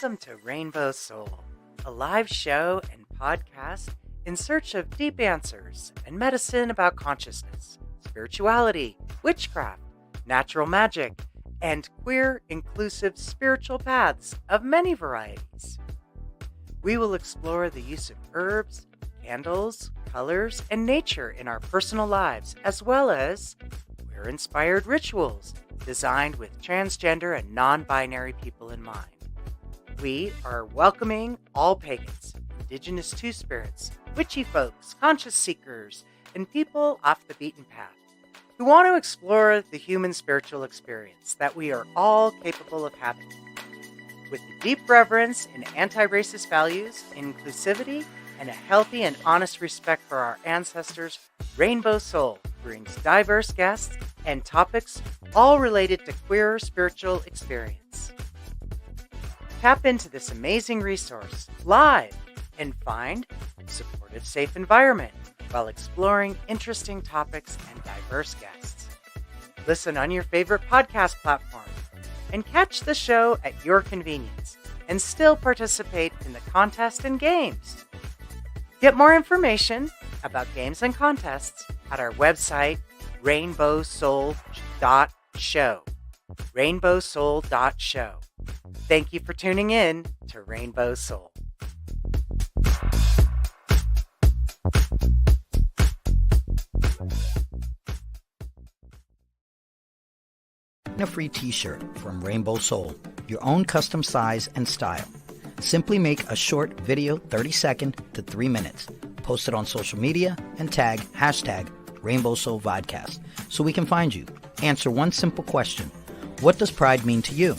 Welcome to Rainbow Soul, a live show and podcast in search of deep answers and medicine about consciousness, spirituality, witchcraft, natural magic, and queer, inclusive spiritual paths of many varieties. We will explore the use of herbs, candles, colors, and nature in our personal lives, as well as queer-inspired rituals designed with transgender and non-binary people in mind. We are welcoming all pagans, indigenous two-spirits, witchy folks, conscious seekers, and people off the beaten path who want to explore the human spiritual experience that we are all capable of having. With the deep reverence in anti-racist values, inclusivity, and a healthy and honest respect for our ancestors, Rainbow Soul brings diverse guests and topics all related to queer spiritual experience. Tap into this amazing resource live and find a supportive, safe environment while exploring interesting topics and diverse guests. Listen on your favorite podcast platform and catch the show at your convenience and still participate in the contest and games. Get more information about games and contests at our website, rainbowsoul.show. rainbowsoul.show. Thank you for tuning in to Rainbow Soul. A free t-shirt from Rainbow Soul, your own custom size and style. Simply make a short video, 30 second to 3 minutes. Post it on social media and tag hashtag Rainbow Soul Vodcast so we can find you. Answer one simple question. What does pride mean to you?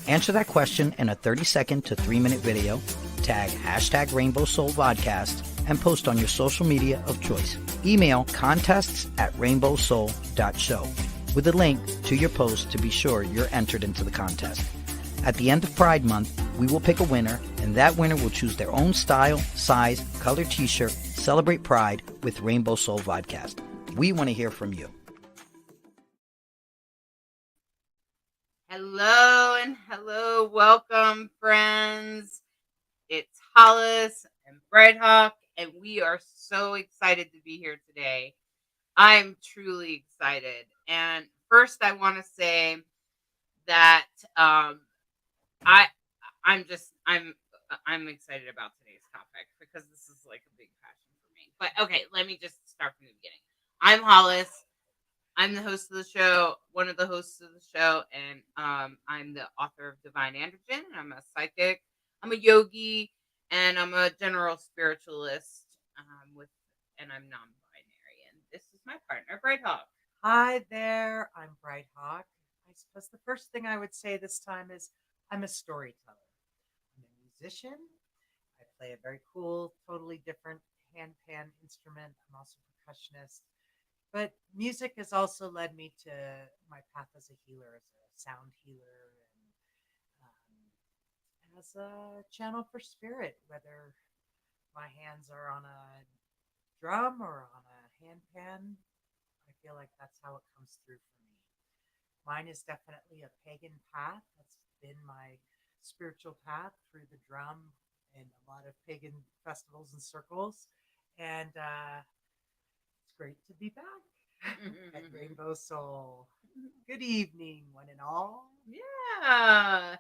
Answer that question in a 30 second to 3 minute video. Tag hashtag Rainbow Soul Vodcast and post on your social media of choice. Email contests@rainbowsoul.show with a link to your post to be sure you're entered into the contest. At the end of Pride Month, we will pick a winner, and that winner will choose their own style, size, color t-shirt. Celebrate Pride with Rainbow Soul Vodcast. We want to hear from you. Hello and hello. Welcome, friends. It's Hollis and Brighthawk, and we are so excited to be here today. I'm truly excited. And first, I want to say that I'm excited about today's topic because this is like a big passion for me. But okay, let me just start from the beginning. I'm Hollis. I'm the host of the show, one of the hosts of the show, and I'm the author of Divine Androgen. I'm a psychic, I'm a yogi, and I'm a general spiritualist. And I'm non-binary. And this is my partner, Brighthawk. Hi there, I'm Brighthawk. I suppose the first thing I would say this time is I'm a storyteller. I'm a musician. I play a very cool, totally different handpan instrument. I'm also a percussionist. But music has also led me to my path as a healer, as a sound healer, and as a channel for spirit, whether my hands are on a drum or on a handpan. I feel like that's how it comes through for me. Mine is definitely a pagan path. That's been my spiritual path through the drum and a lot of pagan festivals and circles. And it's great to be back at Rainbow Soul. Good evening, one and all. Yeah.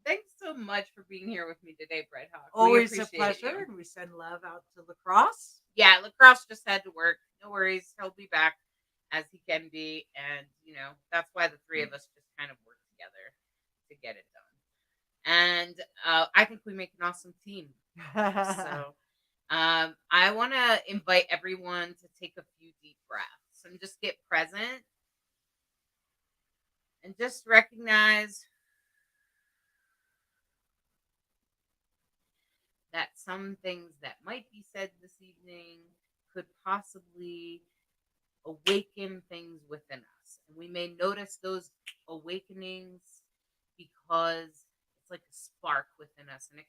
Thanks so much for being here with me today, Brighthawk. Always a pleasure. And we send love out to Lacrosse. Yeah, Lacrosse just had to work. No worries. He'll be back as he can be. And, that's why the three of us just kind of work together to get it done. And I think we make an awesome team. So I want to invite everyone to take a few deep breaths and just get present and just recognize that some things that might be said this evening could possibly awaken things within us. And we may notice those awakenings because it's like a spark within us, and it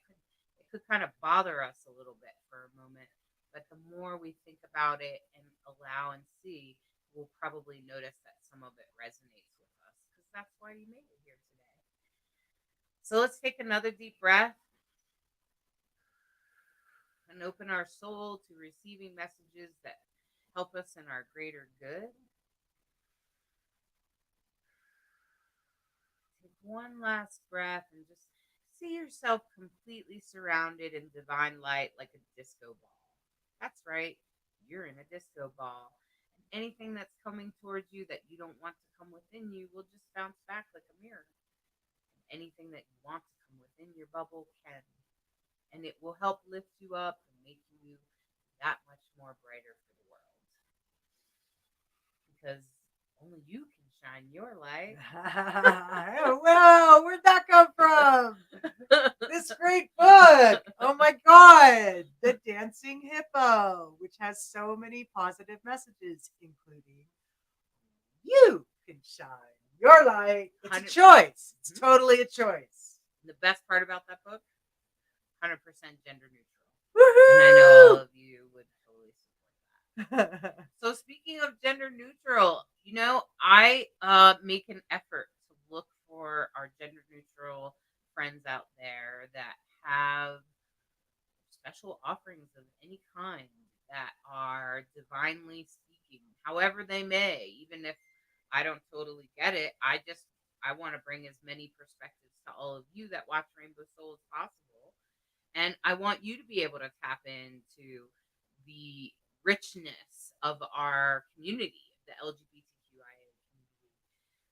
could kind of bother us a little bit for a moment. But the more we think about it and allow and see, we'll probably notice that some of it resonates with us, because that's why you made it here today. So let's take another deep breath. and open our soul to receiving messages that help us in our greater good. Take one last breath and just see yourself completely surrounded in divine light like a disco ball. That's right, you're in a disco ball. And anything that's coming towards you that you don't want to come within you will just bounce back like a mirror. And anything that you want to come within your bubble can. And it will help lift you up and make you that much more brighter for the world. Because only you can shine your light. Wow, where'd that come from? This great book. Oh my God. The Dancing Hippo, which has so many positive messages, including you can shine your light. It's a choice. It's totally a choice. The best part about that book, 100% gender neutral. Woohoo! And I know all of you would totally support that. So speaking of gender neutral, I make an effort to look for our gender neutral friends out there that have special offerings of any kind that are divinely speaking, however they may, even if I don't totally get it. I want to bring as many perspectives to all of you that watch Rainbow Soul as possible. And I want you to be able to tap into the richness of our community, the LGBTQIA community.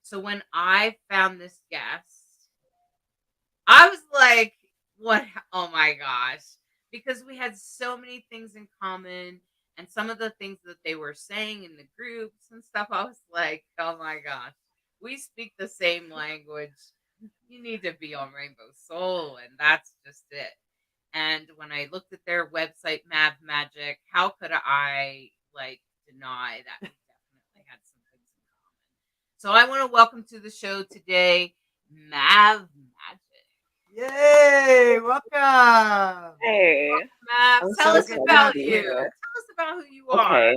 So when I found this guest, I was like, what? Oh my gosh. Because we had so many things in common. And some of the things that they were saying in the groups and stuff, I was like, oh my gosh, we speak the same language. You need to be on Rainbow Soul. And that's just it. And when I looked at their website, Mav Magick, how could I deny that we definitely had some things in common? So I want to welcome to the show today, Mav Magick. Yay! Welcome. Hey, Mav, I'm tell so us excited about to be you. here. Tell us about who you are.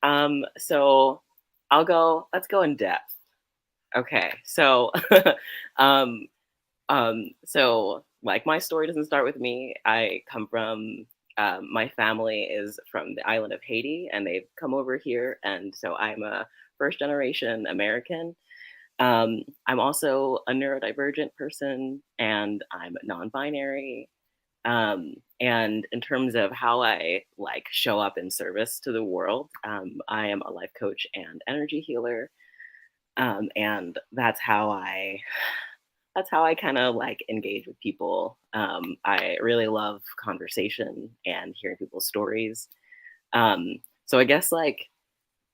Okay. So let's go in depth. Okay. So, um, so like my story doesn't start with me. I come from, my family is from the island of Haiti and they've come over here. And so I'm a first generation American. I'm also a neurodivergent person and I'm non-binary. And in terms of how I show up in service to the world, I am a life coach and energy healer. And that's how I kind of engage with people. I really love conversation and hearing people's stories. So I guess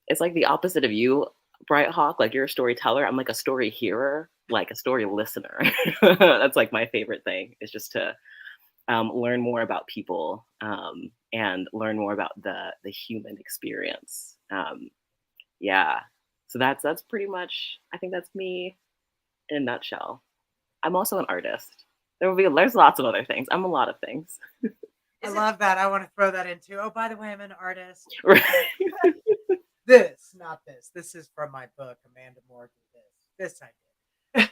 it's like the opposite of you, Bright Hawk. Like you're a storyteller. I'm like a story hearer, like a story listener. That's like my favorite thing is just to learn more about people and learn more about the human experience. Yeah, so that's pretty much. I think that's me in a nutshell. I'm also an artist. There's lots of other things. I'm a lot of things. I love that. I want to throw that into. Oh, by the way, I'm an artist. Right. This, not this. This is from my book, Amanda Morgan. This I did.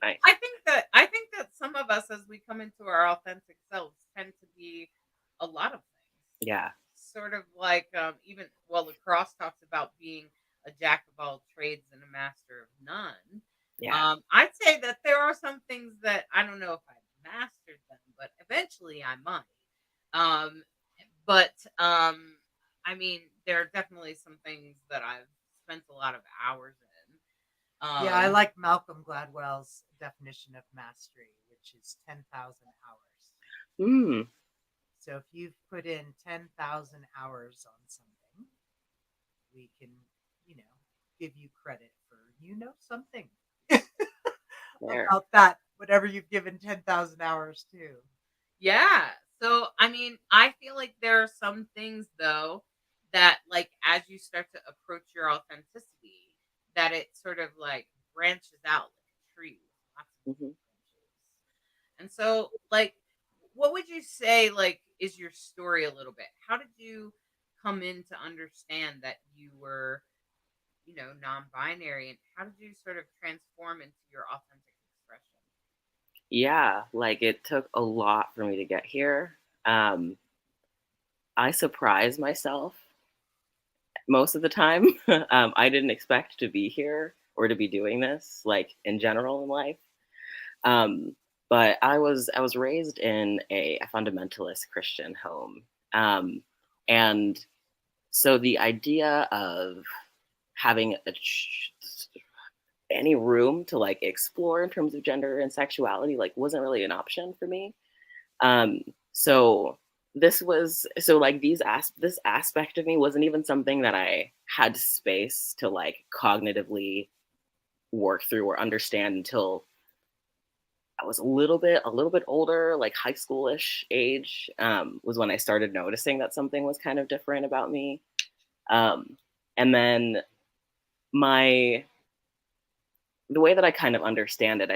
Nice. I think that some of us, as we come into our authentic selves, tend to be a lot of things. Yeah. Sort of like the cross talks about being a jack of all trades and a master of none. Yeah. I'd say that there are some things that I don't know if I've mastered them, but eventually I might. I mean, there are definitely some things that I've spent a lot of hours in. Yeah, I like Malcolm Gladwell's definition of mastery, which is 10,000 hours. Mm. So if you've put in 10,000 hours on something, we can, give you credit for, something about that, whatever you've given 10,000 hours to. Yeah. So, I mean, I feel like there are some things, though, that, as you start to approach your authenticity, that it sort of, branches out like a tree with lots of branches. And so, what would you say, is your story a little bit? How did you come in to understand that you were, non-binary, and how did you sort of transform into your authentic expression? Yeah, it took a lot for me to get here. I surprise myself most of the time. I didn't expect to be here or to be doing this, like in general in life. Um, but I was raised in a fundamentalist Christian home, and so the idea of having any room to like explore in terms of gender and sexuality like wasn't really an option for me. Um, so this was so like this aspect of me wasn't even something that I had space to like cognitively work through or understand until I was a little bit older, like high schoolish age, was when I started noticing that something was kind of different about me. Um, and then my the way that I kind of understand it,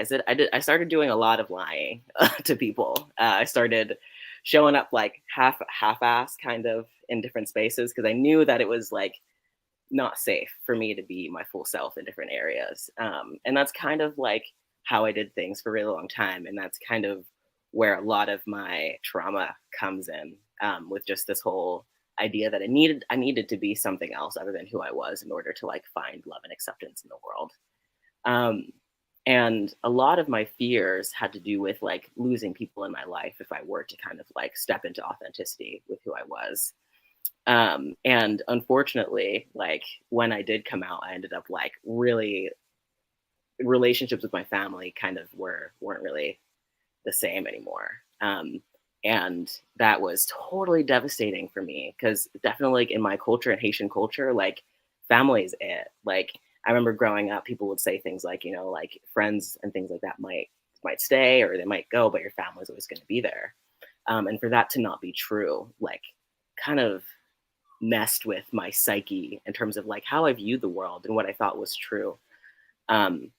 I started doing a lot of lying to people. I started showing up like half-ass kind of in different spaces because I knew that it was like not safe for me to be my full self in different areas. And that's kind of like how I did things for a really long time. And that's kind of where a lot of my trauma comes in, with just this whole idea that I needed to be something else other than who I was in order to like find love and acceptance in the world. Um, and a lot of my fears had to do with like losing people in my life if I were to kind of like step into authenticity with who I was. And unfortunately, like when I did come out, I ended up like really relationships with my family kind of weren't really the same anymore. And that was totally devastating for me because definitely like in my culture and Haitian culture, like family is it. Like I remember growing up, people would say things like, you know, like friends and things like that might stay or they might go, but your family's always going to be there. And for that to not be true, like kind of messed with my psyche in terms of like how I viewed the world and what I thought was true. Um,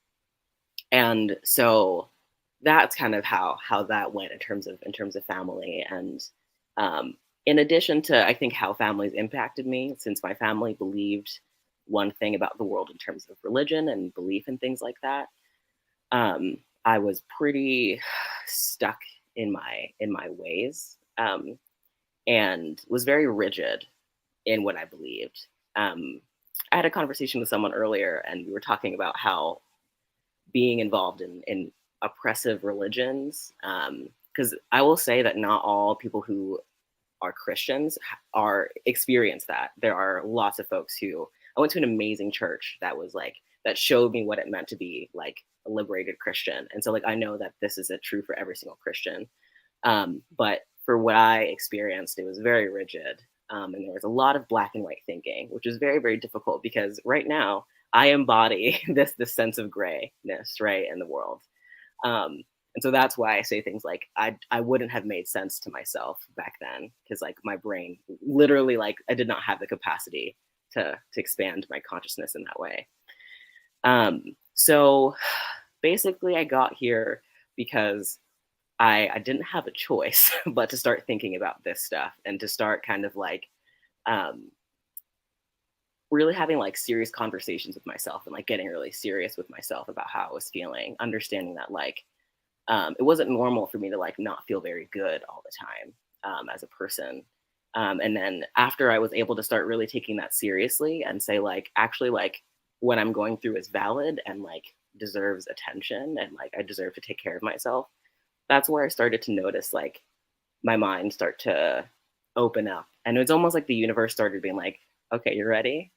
and so that's kind of how that went in terms of family. And in addition to I think how families impacted me, since my family believed one thing about the world in terms of religion and belief and things like that, I was pretty stuck in my ways, and was very rigid in what I believed. I had a conversation with someone earlier, and we were talking about how being involved in oppressive religions, because I will say that not all people who are Christians are experience that. There are lots of folks who I went to an amazing church that was like that showed me what it meant to be like a liberated Christian, and so like I know that this isn't true for every single Christian, but for what I experienced, it was very rigid. And there was a lot of black and white thinking, which is very, very difficult because right now I embody this sense of grayness, right, in the world. And so that's why I say things like I wouldn't have made sense to myself back then because like my brain literally like I did not have the capacity to expand my consciousness in that way. So basically I got here because I didn't have a choice but to start thinking about this stuff and to start kind of like um, really having like serious conversations with myself and like getting really serious with myself about how I was feeling, understanding that like it wasn't normal for me to like not feel very good all the time, as a person. And then after I was able to start really taking that seriously and say like actually like what I'm going through is valid and like deserves attention and like I deserve to take care of myself, that's where I started to notice like my mind start to open up. And it's almost like the universe started being like, okay, you're ready?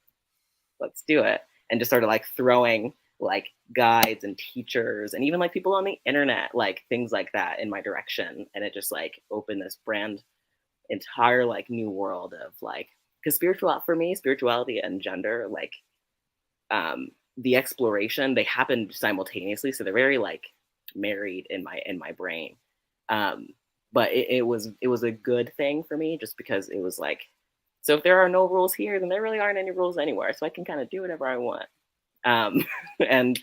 Let's do it. And just started like throwing like guides and teachers and even like people on the internet, like things like that in my direction. And it just like opened this brand entire like new world of like, because for me, spirituality and gender, like the exploration, they happened simultaneously. So they're very like married in my brain. But it was a good thing for me just because it was like, so if there are no rules here, then there really aren't any rules anywhere. So I can kind of do whatever I want. And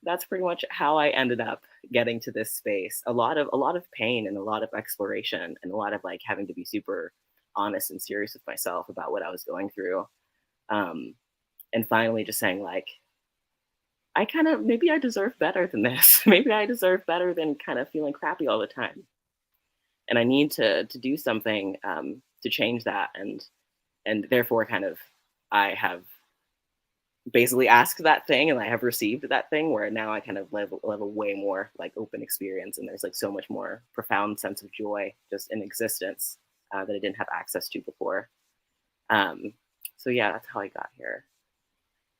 that's pretty much how I ended up getting to this space. A lot of pain and a lot of exploration and a lot of like having to be super honest and serious with myself about what I was going through. And finally just saying like, maybe I deserve better than this. Maybe I deserve better than kind of feeling crappy all the time. And I need to do something to to change that, and therefore kind of I have basically asked that thing and I have received that thing, where now I kind of live a way more like open experience, and there's like so much more profound sense of joy just in existence that I didn't have access to before. So yeah, that's how I got here.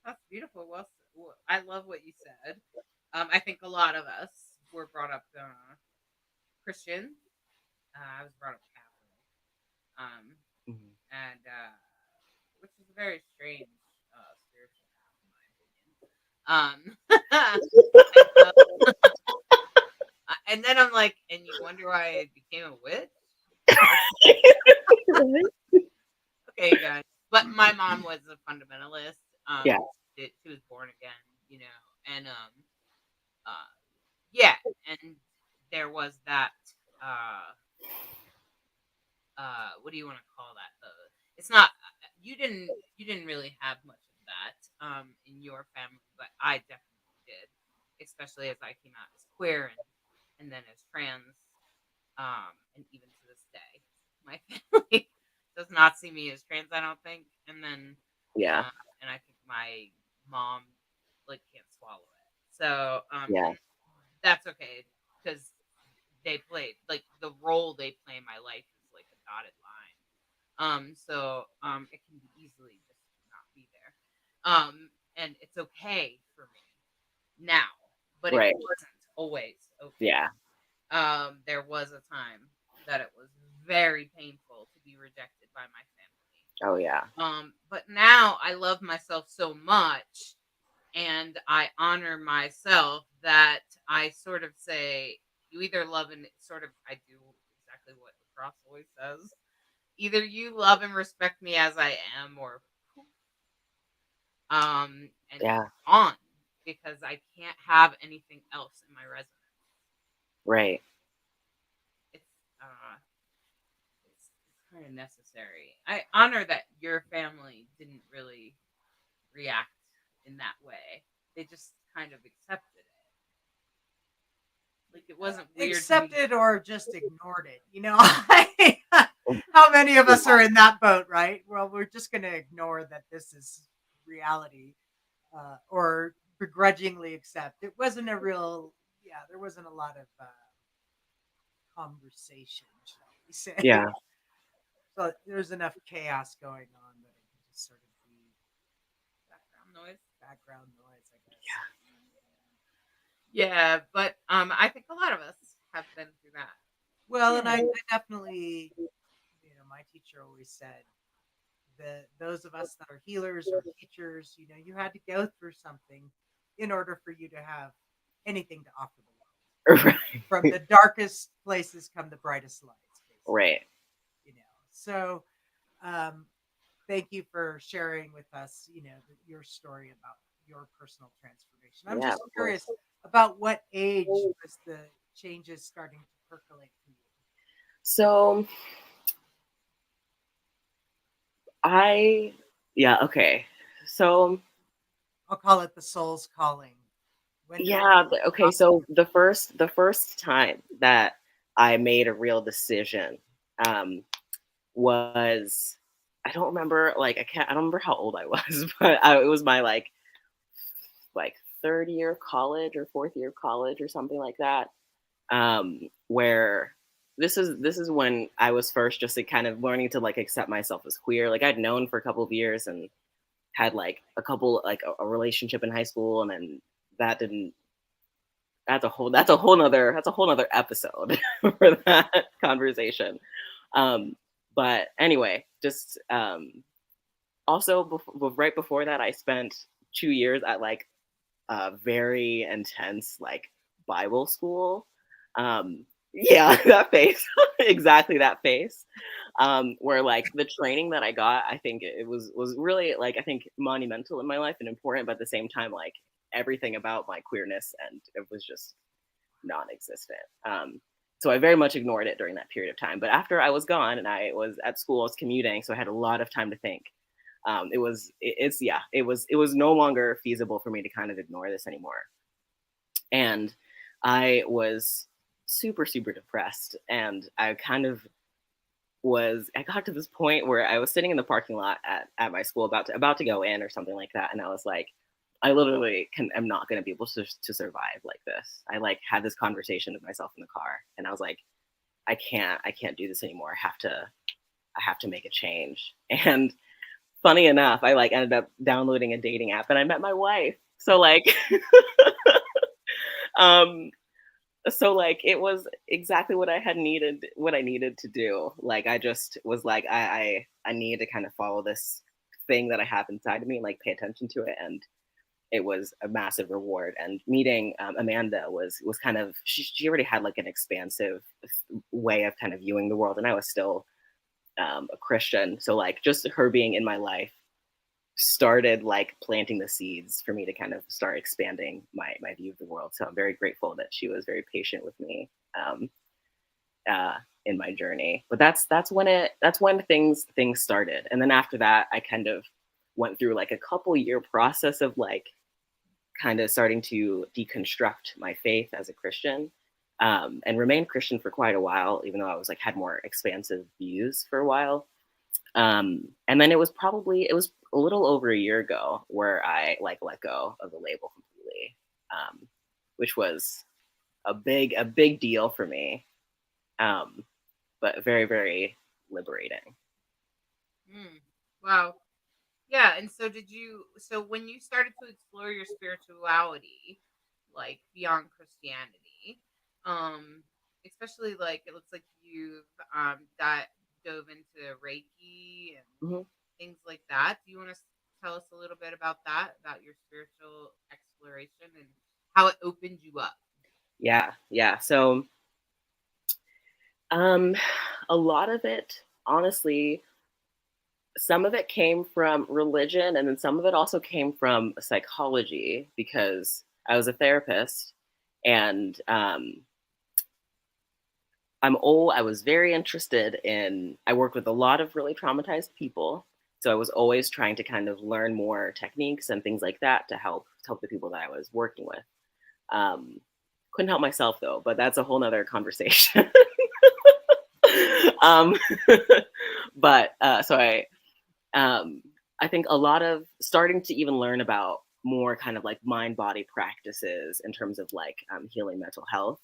That's beautiful. Well, I love what you said. I think a lot of us were brought up Christian. I was brought up Catholic, Mhm. and which is a very strange spiritual path, in my opinion. And then I'm like, and you wonder why I became a witch? Okay, guys. But my mom was a fundamentalist. Yeah. She was born again, and uh, yeah, and there was that. What do you want to call that? It's not. You didn't really have much of that in your family, but I definitely did, especially as I came out as queer and then as trans, and even to this day, my family does not see me as trans. I don't think, and then Yeah. and I think my mom like can't swallow it. So Yeah. and that's okay because they played like the role they play in my life is like a dotted line. So it can be easily just not be there. And it's okay for me now, but it Right. wasn't always okay. Yeah. There was a time that it was very painful to be rejected by my family. Oh yeah. But now I love myself so much and I honor myself that I sort of say, you either love and sort of, I do exactly what the cross always says. Either you love and respect me as I am, or and Yeah. on, because I can't have anything else in my resume. Right. It's uh, it's kind of necessary. I honor that your family didn't really react in that way. They just kind of accepted it. Like it wasn't weird. Accepted or just ignored it. How many of us are in that boat, right? Well, we're just going to ignore that this is reality, or begrudgingly accept. It wasn't a real, yeah, there wasn't a lot of conversation, shall we say. Yeah. So there's enough chaos going on that it can just sort of be background noise, I guess. Yeah, but I think a lot of us have been through that. Well, and I definitely, my teacher always said that those of us that are healers or teachers, you had to go through something in order for you to have anything to offer the world. Right. From the darkest places come the brightest lights. Basically. Right. So thank you for sharing with us, your story about your personal transformation. I'm just curious about what age was the changes starting to percolate for you? So okay. So I'll call it the soul's calling. Okay. So the first time that I made a real decision was, I don't remember, I don't remember how old I was, but it was my like third year of college or fourth year of college or something like that. Where this is when I was first just kind of learning to accept myself as queer. Like I'd known for a couple of years and had a couple a relationship in high school, and then that didn't. That's a whole nother episode for that conversation. But anyway, just also right before that, I spent 2 years at a very intense Bible school. Yeah, that face, exactly that face. Where the training that I got, I think it was really I think monumental in my life and important, but at the same time everything about my queerness, and it was just non-existent. So I very much ignored it during that period of time. But after I was gone and I was at school, I was commuting, so I had a lot of time to think. It was no longer feasible for me to kind of ignore this anymore. And I was super, super depressed. And I kind of I got to this point where I was sitting in the parking lot at my school about to go in or something like that, and I was like, I literally am not going to be able to survive like this. I like had this conversation with myself in the car, and I was like, I can't do this anymore. I have to make a change. And funny enough, I like ended up downloading a dating app, and I met my wife. So like, um, so like it was exactly what I needed to do. Like I just was like, I need to kind of follow this thing that I have inside of me, and like pay attention to it. And it was a massive reward. And meeting Amanda was kind of, she already had like an expansive way of kind of viewing the world, and I was still a Christian. So like just her being in my life started like planting the seeds for me to kind of start expanding my view of the world. So I'm very grateful that she was very patient with me in my journey. But that's when things started. And then after that, I kind of went through like a couple year process of like kind of starting to deconstruct my faith as a Christian, and remained Christian for quite a while, even though I was like had more expansive views for a while. And then it was a little over a year ago where I like let go of the label completely, which was a big deal for me, but very, very liberating. Wow. Yeah, and so when you started to explore your spirituality, like beyond Christianity, especially like it looks like you've dove into Reiki and Mm-hmm. things like that. Do you want to tell us a little bit about that, about your spiritual exploration and how it opened you up? Yeah. So, a lot of it, honestly, some of it came from religion, and then some of it also came from psychology, because I was a therapist, and I was very interested I worked with a lot of really traumatized people. So I was always trying to kind of learn more techniques and things like that to help the people that I was working with. Couldn't help myself though, but that's a whole nother conversation. um, but so I think a lot of starting to even learn about more kind of like mind body practices in terms of like healing mental health,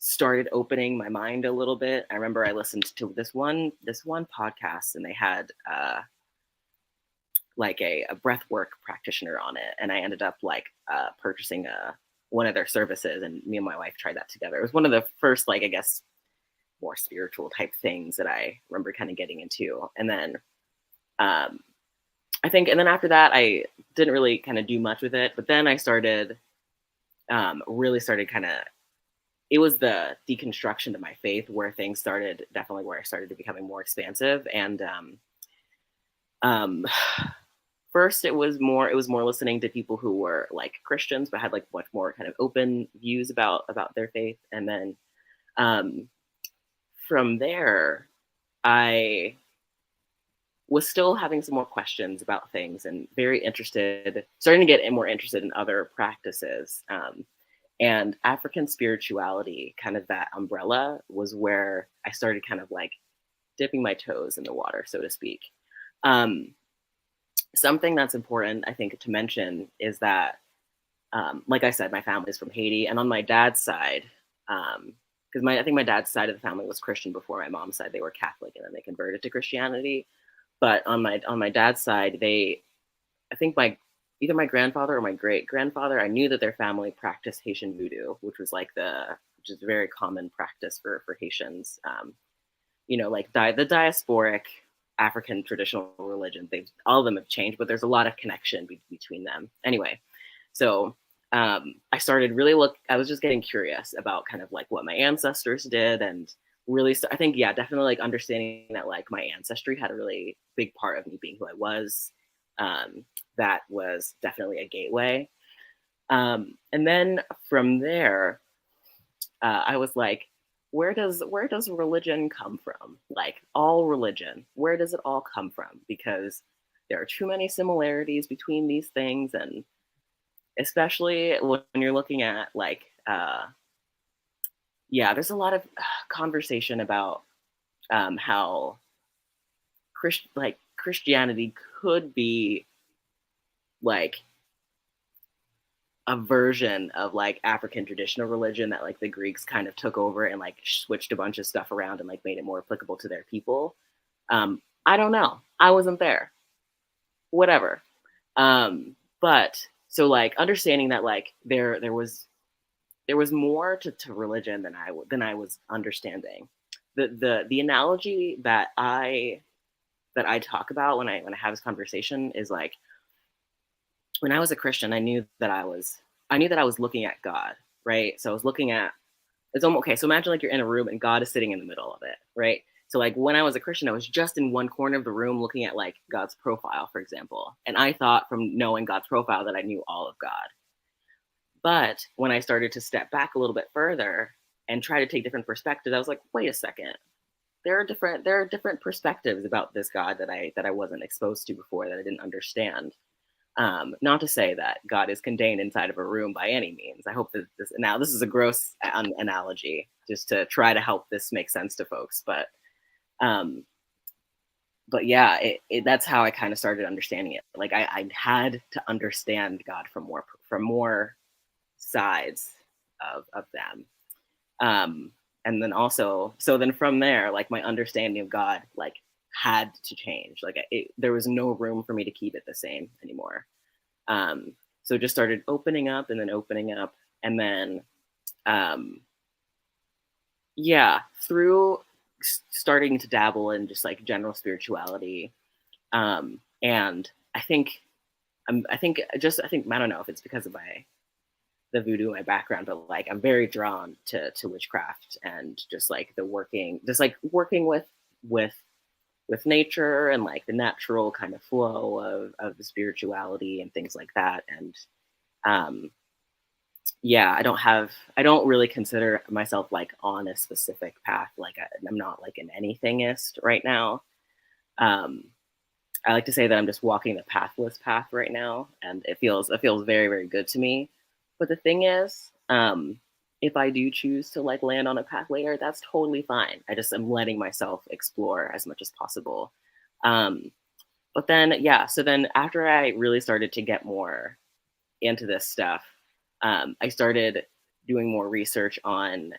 started opening my mind a little bit. I remember I listened to this one podcast, and they had like a breathwork practitioner on it, and I ended up like purchasing one of their services, and me and my wife tried that together. It was one of the first, like, I guess, more spiritual type things that I remember kind of getting into. And then I think, and then after that, I didn't really kind of do much with it. But then I started, really started kind of, it was the deconstruction of my faith where things started, definitely where I started becoming more expansive. And first it was more listening to people who were like Christians, but had like much more kind of open views about their faith. And then from there, I was still having some more questions about things, and starting to get more interested in other practices. And African spirituality, kind of that umbrella, was where I started kind of like dipping my toes in the water, so to speak. Something that's important, I think, to mention is that, like I said, my family is from Haiti, and on my dad's side, because I think my dad's side of the family was Christian before my mom's side. They were Catholic, and then they converted to Christianity. But on my dad's side, I think either my grandfather or my great grandfather, I knew that their family practiced Haitian voodoo, which is a very common practice for Haitians. Like the diasporic African traditional religion, all of them have changed, but there's a lot of connection between them. Anyway, so I started I was just getting curious about kind of like what my ancestors did, and really, I think, yeah, definitely like understanding that like my ancestry had a really big part of me being who I was. That was definitely a gateway. And then from there, I was like, where does religion come from? Like all religion, where does it all come from? Because there are too many similarities between these things, and especially when you're looking at like, there's a lot of conversation about how Christianity could be like a version of like African traditional religion that like the Greeks kind of took over and like switched a bunch of stuff around and like made it more applicable to their people. I don't know. I wasn't there. Whatever. But so like understanding that like there was more to religion than I was understanding. The analogy that I talk about when I have this conversation is like when I was a Christian, I knew that I was looking at God, right? So I was looking at it's almost okay. So imagine like you're in a room and God is sitting in the middle of it, right? So like when I was a Christian, I was just in one corner of the room looking at like God's profile, for example. And I thought from knowing God's profile that I knew all of God. But when I started to step back a little bit further and try to take different perspectives, I was like, wait a second. There are different perspectives about this God that I wasn't exposed to before, that I didn't understand. Not to say that God is contained inside of a room by any means. I hope that this is a gross analogy just to try to help this make sense to folks. But yeah, that's how I kind of started understanding it. Like I had to understand God from more sides of them. And then also, so then from there, like my understanding of God, like had to change. Like there was no room for me to keep it the same anymore. So it just started opening up and then opening up. And then, through starting to dabble in just like general spirituality. And I think, I don't know if it's because of the voodoo, my background, but like I'm very drawn to witchcraft and just like working with nature and like the natural kind of flow of the spirituality and things like that. And I don't really consider myself like on a specific path. Like I'm not like an anythingist right now. I like to say that I'm just walking the pathless path right now, and it feels very, very good to me. But the thing is, if I do choose to like land on a path later, that's totally fine. I just am letting myself explore as much as possible. But then, so then after I really started to get more into this stuff, I started doing more research on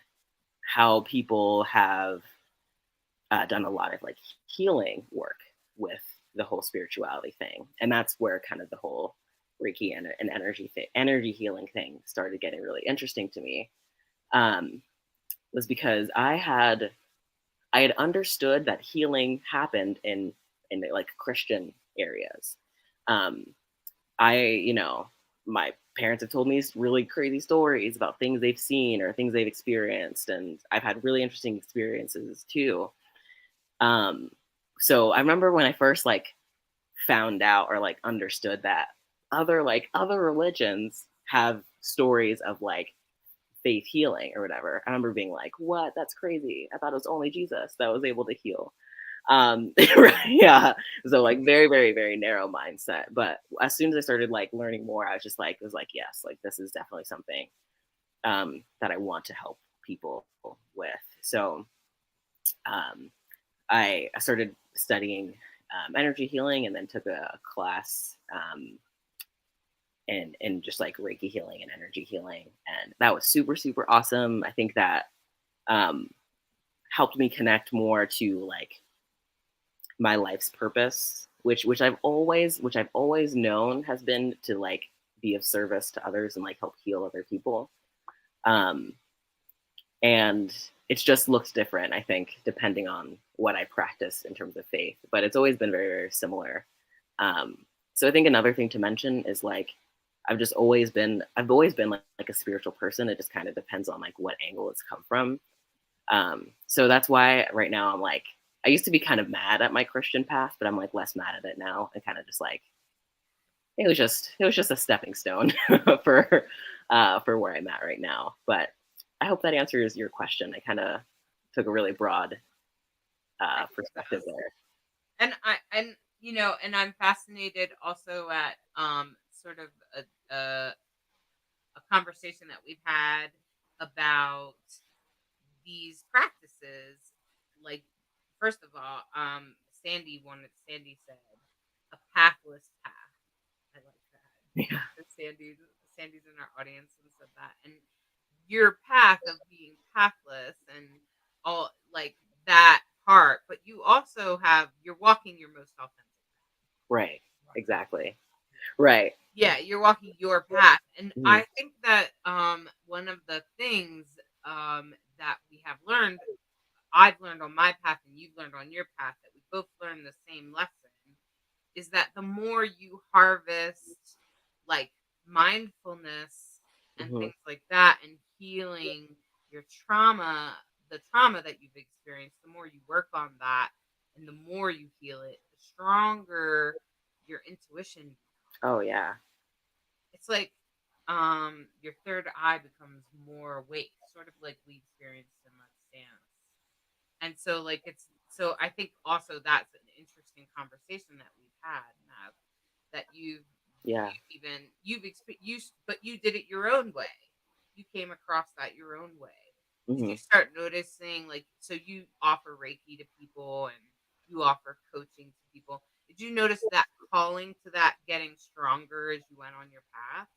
how people have done a lot of like healing work with the whole spirituality thing. And that's where kind of the whole Reiki and energy healing thing started getting really interesting to me. Was because I had understood that healing happened in like Christian areas. My parents have told me really crazy stories about things they've seen or things they've experienced, and I've had really interesting experiences too. So I remember when I first like found out or like understood that other religions have stories of like faith healing or whatever. I remember being like, what? That's crazy. I thought it was only Jesus that was able to heal. Right, yeah. So like very, very, very narrow mindset. But as soon as I started like learning more, I was just like, yes, like this is definitely something that I want to help people with. So I started studying energy healing, and then took a class in just like Reiki healing and energy healing, and that was super, super awesome. I think that helped me connect more to like my life's purpose, which I've always known has been to like be of service to others and like help heal other people. And it's just looks different, I think, depending on what I practice in terms of faith, but it's always been very, very similar. So I think another thing to mention is like, I've always been like a spiritual person. It just kind of depends on like what angle it's come from. So that's why right now I'm like, I used to be kind of mad at my Christian path, but I'm like less mad at it now, and kind of just like, it was just a stepping stone for where I'm at right now. But I hope that answers your question. I kind of took a really broad perspective there. And I'm fascinated also at sort of a conversation that we've had about these practices, like first of all, Sandy said a pathless path. I like that. Yeah. Sandy's in our audience and said that. And your path of being pathless and all like that part, but you also you're walking your most authentic. Right. Exactly. Right. Yeah, you're walking your path. And Mhm. I think that one of the things that we have learned, I've learned on my path and you've learned on your path, that we both learned the same lesson, is that the more you harvest like mindfulness and Mhm. things like that and healing your trauma, the trauma that you've experienced, the more you work on that and the more you heal it, the stronger your intuition becomes. Oh yeah. It's like your third eye becomes more awake, sort of like we experienced in Let's Dance. And so like I think also that's an interesting conversation that we've had, Mav, that Yeah. but you did it your own way. You came across that your own way. Did you Mhm. start noticing, like, so you offer Reiki to people and you offer coaching to people. Did you notice that calling to that getting stronger as you went on your path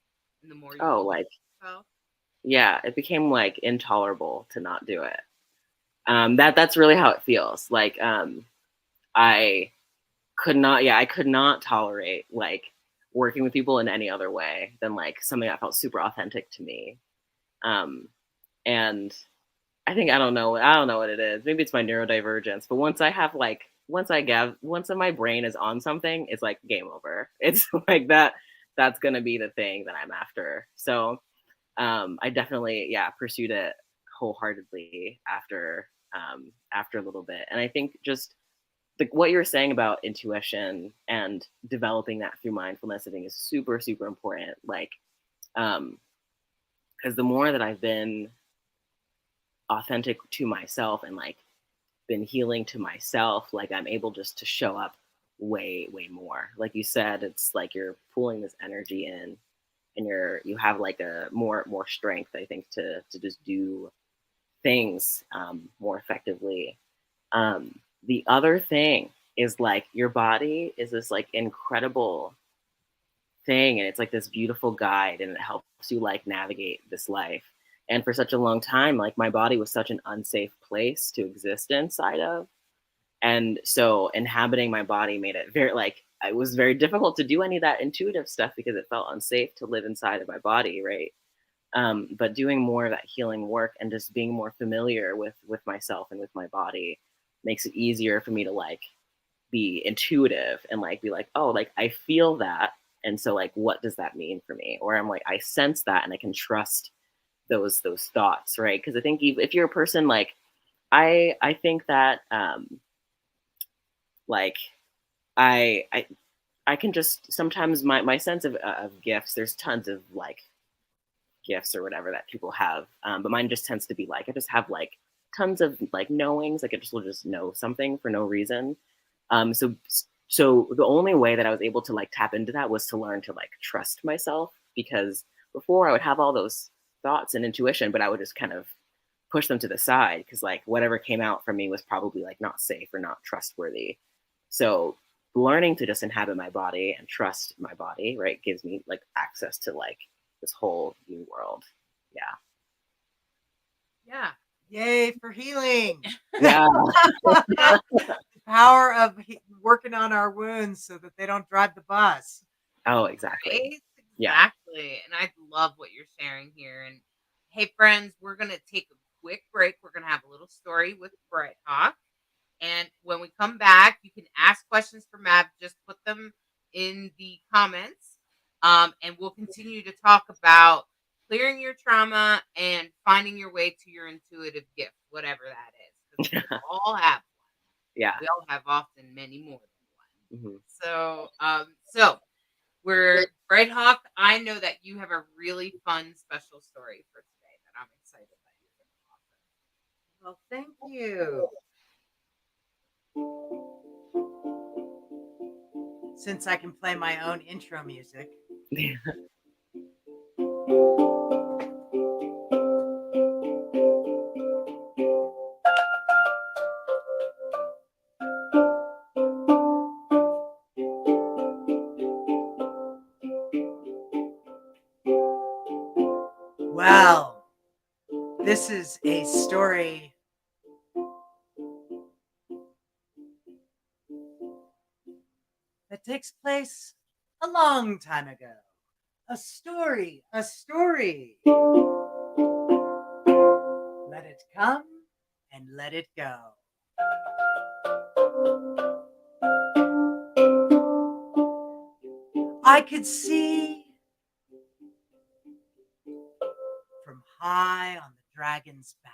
and the more you Oh, believe like in yourself? yeah, it became like intolerable to not do it. That's really how it feels. Like I I could not tolerate like working with people in any other way than like something that felt super authentic to me. Um, and I think I don't know what it is. Maybe it's my neurodivergence. But once my brain is on something, it's like game over. It's like that. That's gonna be the thing that I'm after. So I definitely pursued it wholeheartedly after a little bit. And I think just what you were saying about intuition and developing that through mindfulness, I think is super super important. Like because the more that I've been authentic to myself and like been healing to myself, like I'm able just to show up way more. Like you said, it's like you're pulling this energy in and you have like a more strength, I think, to just do things more effectively. The other thing is like your body is this like incredible thing, and it's like this beautiful guide, and it helps you like navigate this life. And for such a long time, like my body was such an unsafe place to exist inside of, and so inhabiting my body made it very like it was very difficult to do any of that intuitive stuff because it felt unsafe to live inside of my body, right? But doing more of that healing work and just being more familiar with myself and with my body makes it easier for me to like be intuitive and like be like, oh, like I feel that, and so like what does that mean for me? Or I'm like, I sense that and I can trust those thoughts, right? Because I think if you're a person like I think that like I I I can just sometimes my sense of gifts. There's tons of like gifts or whatever that people have, but mine just tends to be like I just have like tons of like knowings. Like I just will just know something for no reason. So the only way that I was able to like tap into that was to learn to like trust myself, because before I would have all those thoughts and intuition, but I would just kind of push them to the side because like whatever came out from me was probably like not safe or not trustworthy. So learning to just inhabit my body and trust my body, right, gives me like access to like this whole new world. Yeah. Yeah. Yay for healing. Yeah. The power of working on our wounds so that they don't drive the bus. Oh, exactly. Right? Yeah. Exactly. And I love what you're sharing here. And hey, friends, we're going to take a quick break. We're going to have a little story with Bright Hawk. And when we come back, you can ask questions for Mav. Just put them in the comments. And we'll continue to talk about clearing your trauma and finding your way to your intuitive gift, whatever that is. Because we all have one. Yeah. We all have often many more than one. Mhm. So we're Bright Hawk. I know that you have a really fun special story for today that I'm excited that you're going to offer. Well, thank you. Since I can play my own intro music. Well, this is a story that takes place a long time ago. A story, a story. Let it come and let it go. I could see from high on the dragon's back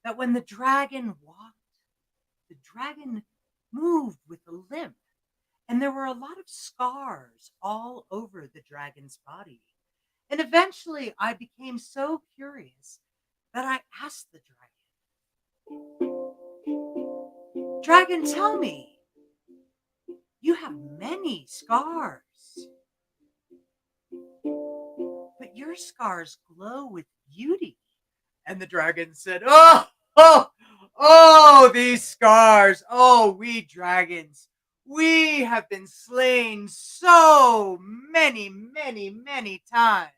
that when the dragon walked, the dragon moved with a limp, and there were a lot of scars all over the dragon's body. And eventually I became so curious that I asked the dragon, "Dragon, tell me, you have many scars, but your scars glow with beauty." And the dragon said, oh, these scars. Oh, we dragons, we have been slain so many, many, many times.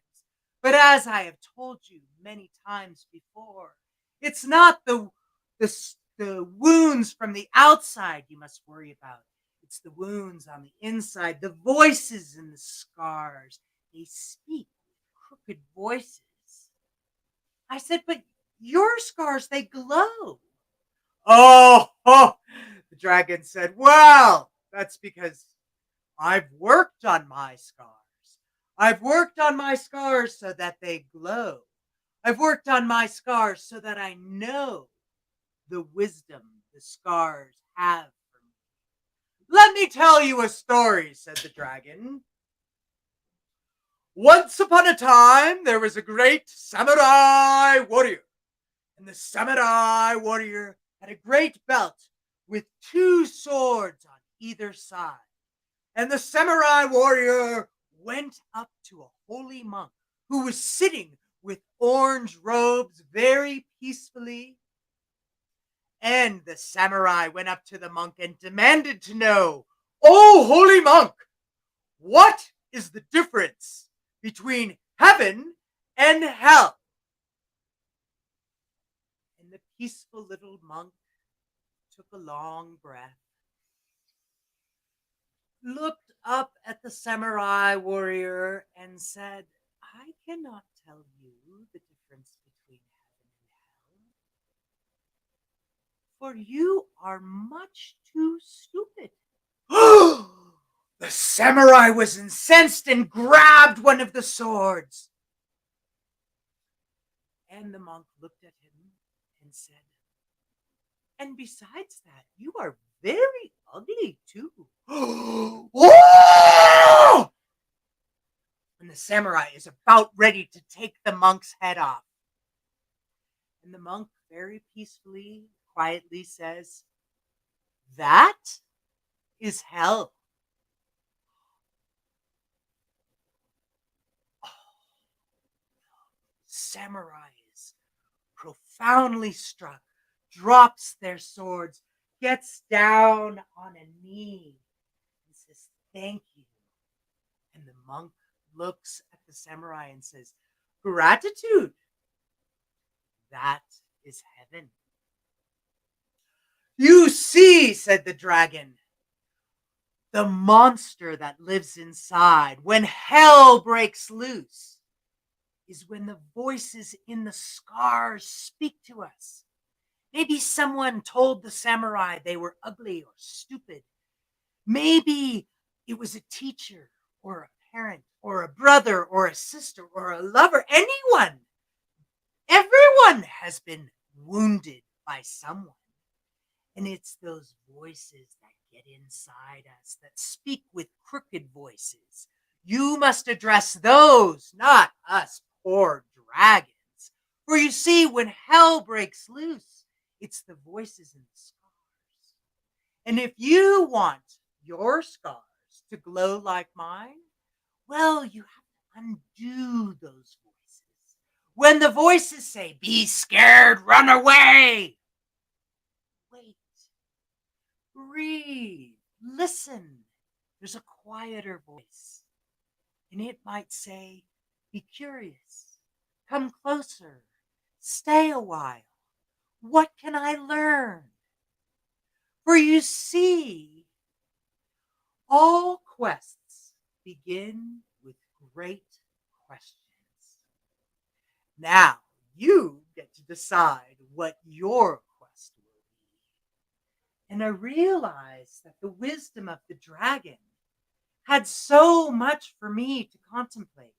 But as I have told you many times before, it's not the wounds from the outside you must worry about. It's the wounds on the inside, the voices in the scars. They speak with crooked voices. I said, "But your scars, they glow." Oh, the dragon said, "Well, that's because I've worked on my scars. I've worked on my scars so that they glow. I've worked on my scars so that I know the wisdom the scars have for me." "Let me tell you a story," said the dragon. "Once upon a time, there was a great samurai warrior. And the samurai warrior had a great belt with 2 swords on either side. And the samurai warrior went up to a holy monk who was sitting with orange robes very peacefully. And the samurai went up to the monk and demanded to know, 'Oh, holy monk, what is the difference between heaven and hell?' And the peaceful little monk took a long breath, looked up at the samurai warrior, and said, 'I cannot tell you the difference between heaven and hell, for you are much too stupid.'" The samurai was incensed and grabbed one of the swords. And the monk looked at him and said, "And besides that, you are very ugly too." Whoa! And the samurai is about ready to take the monk's head off. And the monk very peacefully, quietly says, "That is hell." Samurai is profoundly struck, drops their swords, gets down on a knee, and says, "Thank you." And the monk looks at the samurai and says, "Gratitude. That is heaven." "You see," said the dragon, "the monster that lives inside when hell breaks loose is when the voices in the scars speak to us. Maybe someone told the samurai they were ugly or stupid. Maybe it was a teacher or a parent or a brother or a sister or a lover. Anyone. Everyone has been wounded by someone. And it's those voices that get inside us, that speak with crooked voices. You must address those, not us poor dragons. For you see, when hell breaks loose, it's the voices in the scars. And if you want your scars to glow like mine, well, you have to undo those voices. When the voices say, 'Be scared, run away,' wait, breathe, listen. There's a quieter voice, and it might say, 'Be curious, Come closer. Stay a while. What can I learn? For you see, all quests begin with great questions. Now you get to decide what your quest will be. And I realized that the wisdom of the dragon had so much for me to contemplate,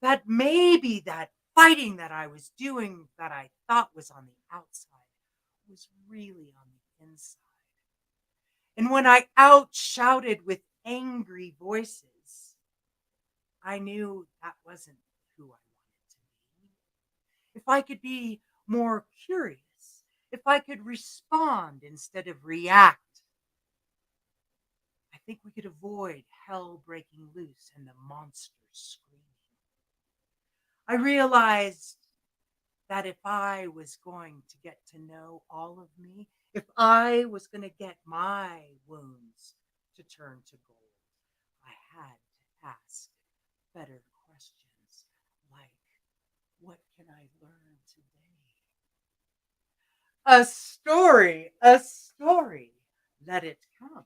that maybe that fighting that I was doing that I thought was on the outside was really on the inside. And when I out-shouted with angry voices, I knew that wasn't who I wanted to be. If I could be more curious, if I could respond instead of react, I think we could avoid hell breaking loose and the monsters screaming. I realized that if I was going to get to know all of me, if I was going to get my wounds to turn to gold, I had to ask better questions like, what can I learn today? A story, let it come.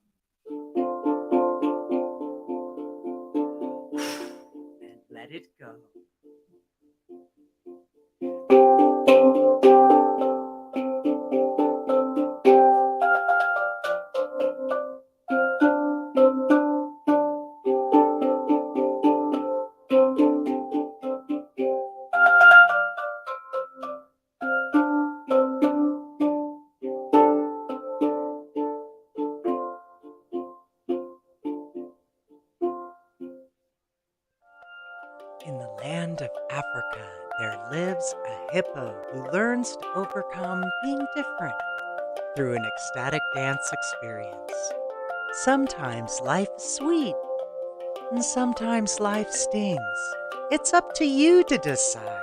And let it go. In the land of Africa, there lives a hippo who learns to overcome being different through an ecstatic dance experience. Sometimes life is sweet, and sometimes life stings. It's up to you to decide.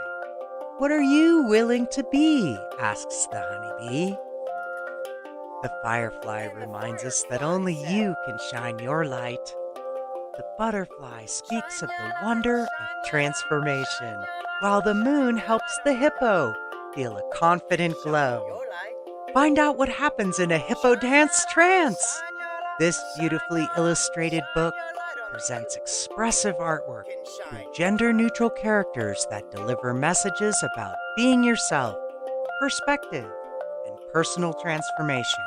What are you willing to be? Asks the honeybee. The firefly reminds us that only you can shine your light. The butterfly speaks of the wonder of transformation, while the moon helps the hippo feel a confident glow. Find out what happens in a hippo dance trance. This beautifully illustrated book presents expressive artwork through gender-neutral characters that deliver messages about being yourself, perspective, and personal transformation.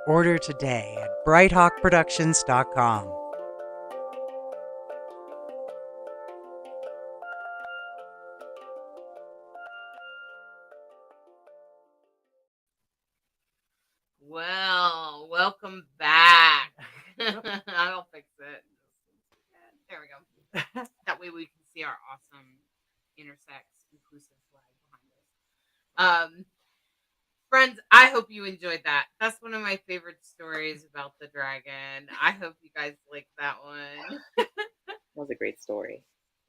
Order today at brighthawkproductions.com. Well, welcome back. I'll fix it. There we go. That way we can see our awesome intersex inclusive flag behind us. Friends, I hope you enjoyed that. That's one of my favorite stories about the dragon. I hope you guys like that one. That was a great story.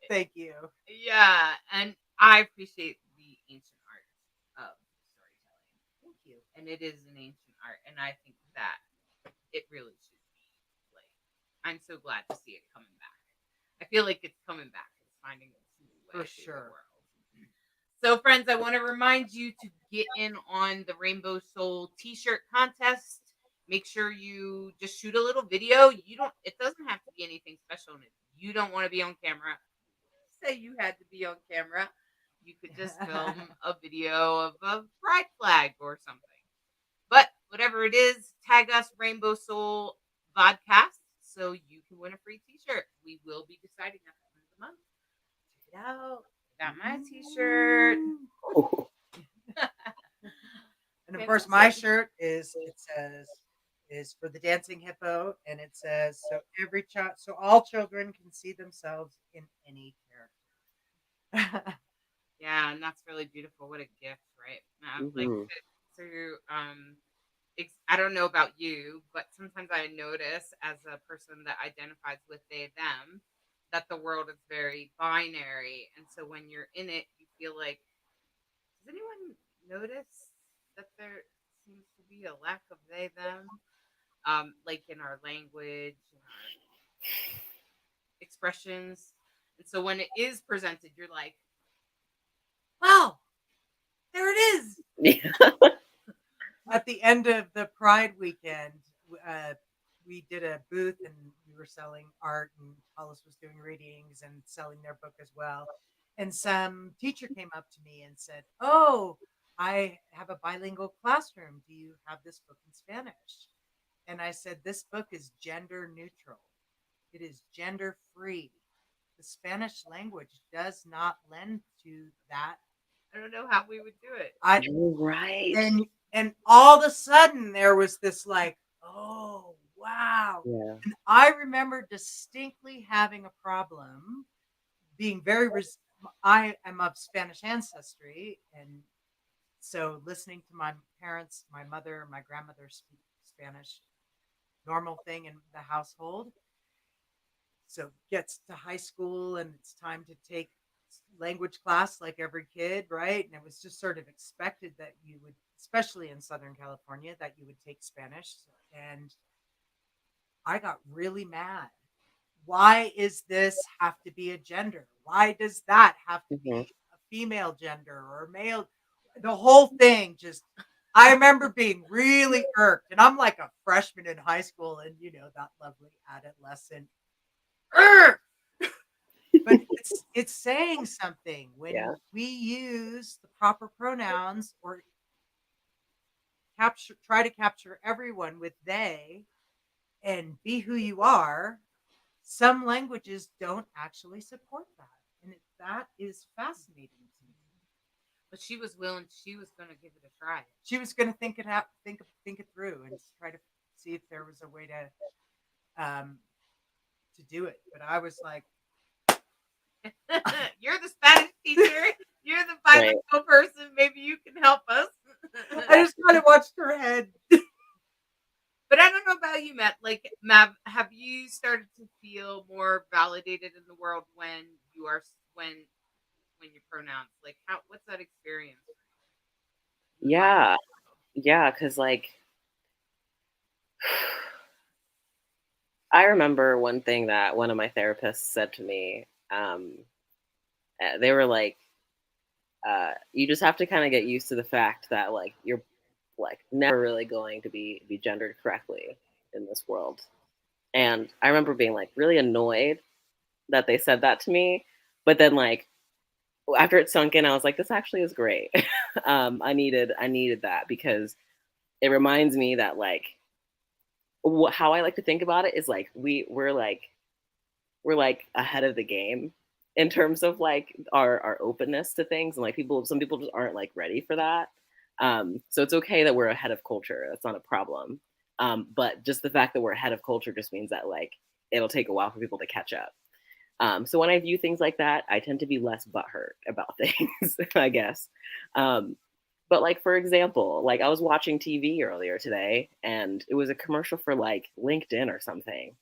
Thank you. Yeah, and I appreciate the ancient art of storytelling. Thank you. And it is an ancient art, and I think that it really should be like. I'm so glad to see it coming back. I feel like it's coming back. It's finding its new way For through sure. the world. So, friends, I want to remind you to get in on the Rainbow Soul T-shirt contest. Make sure you just shoot a little video. It doesn't have to be anything special. And if you don't want to be on camera, say you had to be on camera, you could just film a video of a pride flag or something. But whatever it is, tag us Rainbow Soul Vodcast so you can win a free T-shirt. We will be deciding at the end of the month. Check it out. Got my T-shirt. And of course, my shirt is for the dancing hippo, and it says so all children can see themselves in any character. Yeah, and that's really beautiful. What a gift, right? Like to I don't know about you, but sometimes I notice as a person that identifies with they them that the world is very binary, and so when you're in it, you feel like, does anyone notice that there seems to be a lack of they them, like in our language and our expressions, and so when it is presented, you're like, wow, there it is. Yeah. At the end of the Pride weekend, uh, we did a booth and we were selling art, and Hollis was doing readings and selling their book as well. And some teacher came up to me and said, "Oh, I have a bilingual classroom. Do you have this book in Spanish?" And I said, "This book is gender neutral. It is gender free. The Spanish language does not lend to that." I don't know how we would do it. You're right. And all of a sudden there was this like, oh wow. Yeah. And I remember distinctly having a problem being I am of Spanish ancestry, and so listening to my parents, my mother, my grandmother speak Spanish, normal thing in the household. So gets to high school and it's time to take language class like every kid, right? And it was just sort of expected that you would, especially in Southern California, that you would take Spanish. And I got really mad. Why is this have to be a gender? Why does that have to Hmm. be a female gender or a male? The whole thing just, I remember being really irked. And I'm like a freshman in high school, and that lovely adolescent. Urgh! But it's saying something when Yeah. we use the proper pronouns or try to capture everyone with they and be who you are. Some languages don't actually support that, and that is fascinating to me. But she was willing. She was going to give it a try. She was going to think it out, think it through, and try to see if there was a way to do it. But I was like, You're the Spanish teacher. You're the Right. bilingual person. Maybe you can help us. I just kind of watched her head. But I don't know about you, Matt. Like, Mav, have you started to feel more validated in the world when you are when you pronounce? Like, what's that experience? Yeah. Yeah. Cause like, I remember one thing that one of my therapists said to me. They were like, you just have to kind of get used to the fact that like you're like never really going to be gendered correctly in this world. And I remember being like really annoyed that they said that to me, but then like after it sunk in, I was like, this actually is great. I needed that because it reminds me that like how I like to think about it is like we're like ahead of the game in terms of like our openness to things, and like some people just aren't like ready for that. So it's okay that we're ahead of culture. That's not a problem. But just the fact that we're ahead of culture just means that like it'll take a while for people to catch up. So when I view things like that, I tend to be less butthurt about things, I guess. Um, but like for example, like I was watching TV earlier today, and it was a commercial for like LinkedIn or something,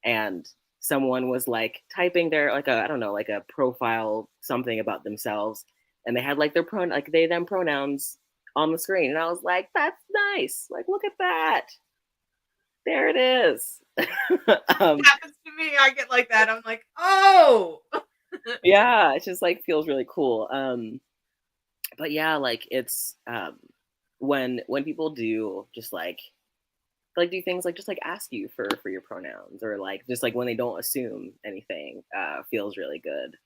and someone was like typing their like a I don't know like a profile something about themselves, and they had like their like they them pronouns on the screen, and I was like, that's nice. Like look at that. There it is. um, It happens to me. I get like that. I'm like, oh. yeah, it just like feels really cool. But yeah, like it's when people do just like do things like just like ask you for your pronouns, or like just like when they don't assume anything, feels really good.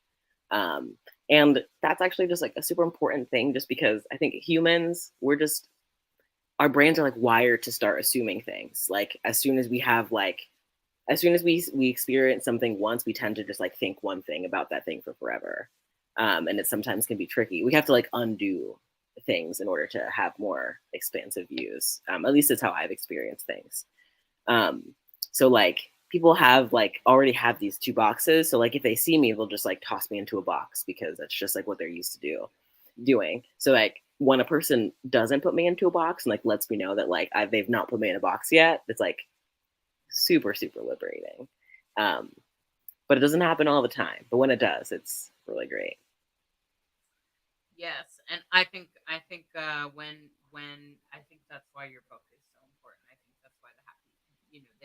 Um, and that's actually just like a super important thing, just because I think humans, our brains are like wired to start assuming things. Like as soon as we experience something once, we tend to just like think one thing about that thing for forever. And it sometimes can be tricky. We have to like undo things in order to have more expansive views. At least that's how I've experienced things. Um, so like people have like already have these two boxes. So like if they see me, they'll just like toss me into a box because that's just like what they're used to doing. So like when a person doesn't put me into a box and like lets me know that like they've not put me in a box yet, it's like super super liberating. Um, but it doesn't happen all the time. But when it does, it's really great. Yes, and I think I think that's why your book is so important. I think that's why the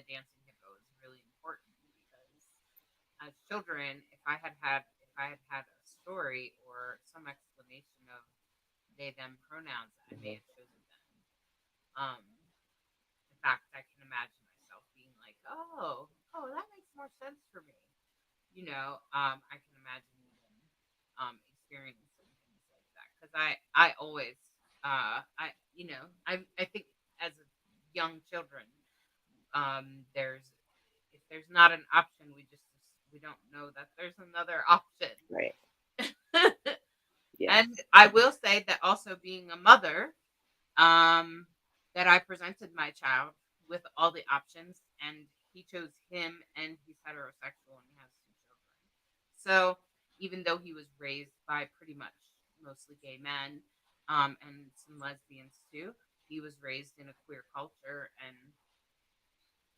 dancing hippo is really important, because as children, if I had had a story or some explanation explanation of they them pronouns that I may have chosen then. In fact, I can imagine myself being like, oh, that makes more sense for me. I can imagine even experiencing things like that because I always I think as young children, there's if there's not an option, we don't know that there's another option. Right. Yeah. And I will say that also being a mother, that I presented my child with all the options, and he chose him, and he's heterosexual, and he has 2 children. So even though he was raised by pretty much mostly gay men, and some lesbians too, he was raised in a queer culture, and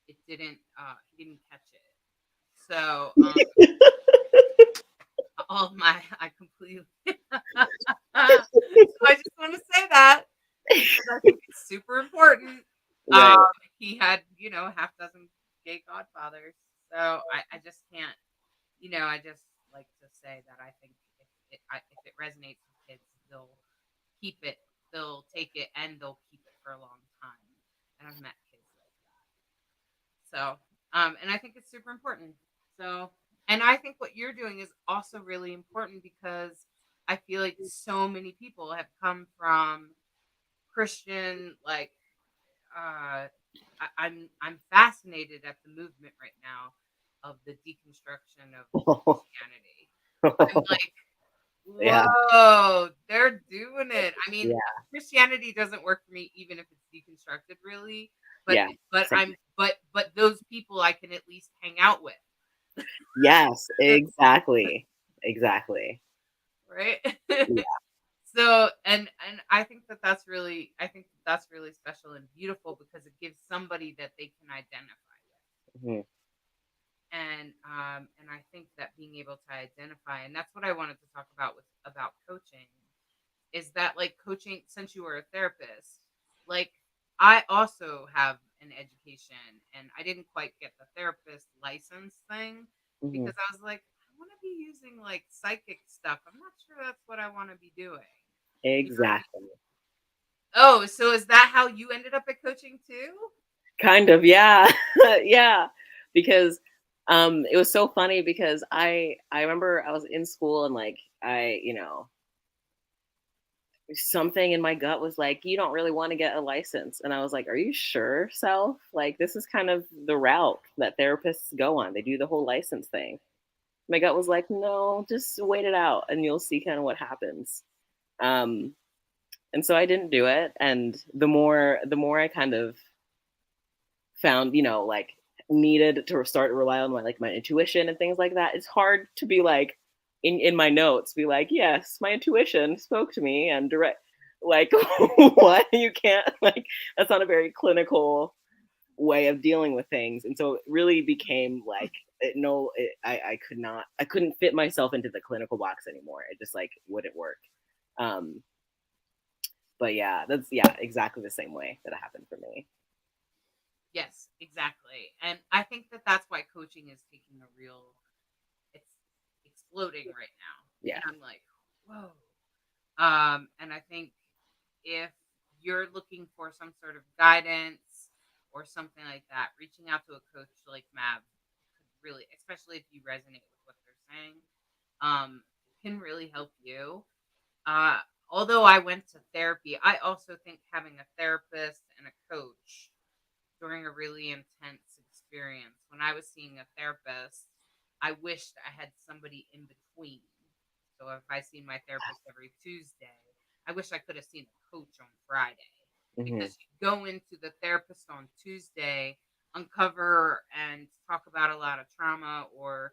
he didn't catch it. So all of my I completely so I just want to say that because I think it's super important. Right. He had, a half dozen gay godfathers. So I just can't, I just like to say that I think if it resonates with kids, they'll keep it, they'll take it, and they'll keep it for a long time. And I've met kids like that. So, and I think it's super important. So, and I think what you're doing is also really important because I feel like so many people have come from Christian, like, I'm fascinated at the movement right now of the deconstruction of Christianity. I'm like, Yeah. whoa, they're doing it. I mean, Yeah. Christianity doesn't work for me even if it's deconstructed, really. But Yeah, but same. but those people I can at least hang out with, Yes, exactly. Exactly. right? Yeah. So and I think that's really special and beautiful because it gives somebody that they can identify with. Mhm. And I think that being able to identify, and that's what I wanted to talk about coaching, is that like coaching, since you were a therapist, like I also have an education, and I didn't quite get the therapist license thing Mhm. because I was like, I want to be using like psychic stuff. I'm not sure that's what I want to be doing. You know what I mean? Exactly. Oh, so is that how you ended up at coaching too? Kind of, yeah. Yeah. Because it was so funny because I remember I was in school and like something in my gut was like, you don't really want to get a license. And I was like, are you sure, self? Like this is kind of the route that therapists go on. They do the whole license thing. My gut was like, no, just wait it out and you'll see kind of what happens. Um, and so I didn't do it. And the more I kind of found, like needed to start to rely on my intuition and things like that, it's hard to be like in my notes, be like, yes, my intuition spoke to me and direct like what you can't like that's not a very clinical way of dealing with things. And so it really became like I couldn't fit myself into the clinical box anymore. It just like wouldn't work. Um, but yeah, that's exactly the same way that it happened for me. Yes, exactly. And I think that that's why coaching is taking a real, it's exploding right now. Yeah. And I'm like, whoa. And I think if you're looking for some sort of guidance or something like that, reaching out to a coach like Mav could really, especially if you resonate with what they're saying, can really help you. Uh, Although I went to therapy, I also think having a therapist and a coach during a really intense experience. When I was seeing a therapist, I wished I had somebody in between. So if I see my therapist every Tuesday, I wish I could have seen a coach on Friday. Mm-hmm. Because you go into the therapist on Tuesday, uncover and talk about a lot of trauma or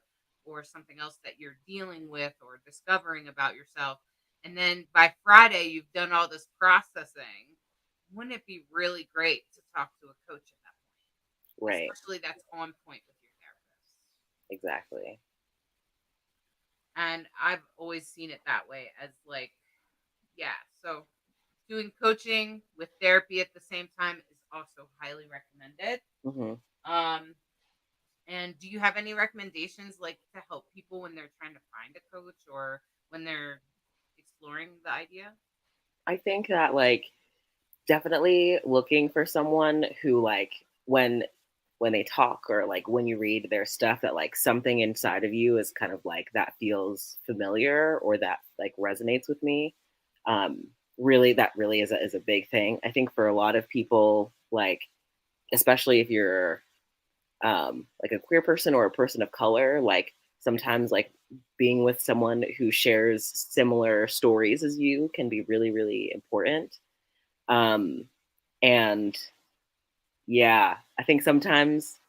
something else that you're dealing with or discovering about yourself. And then by Friday you've done all this processing. Wouldn't it be really great to talk to a coach at that point? Right. Especially that's on point with your therapist. Exactly. And I've always seen it that way as like, yeah, so doing coaching with therapy at the same time is also highly recommended. Mm-hmm. And do you have any recommendations like to help people when they're trying to find a coach or when they're exploring the idea? I think that like definitely looking for someone who like when they talk or like when you read their stuff that like something inside of you is kind of like that feels familiar or that like resonates with me. Really that really is a big thing. I think for a lot of people, like especially if you're like a queer person or a person of color, like sometimes like being with someone who shares similar stories as you can be really, really important. Um, and yeah, I think sometimes,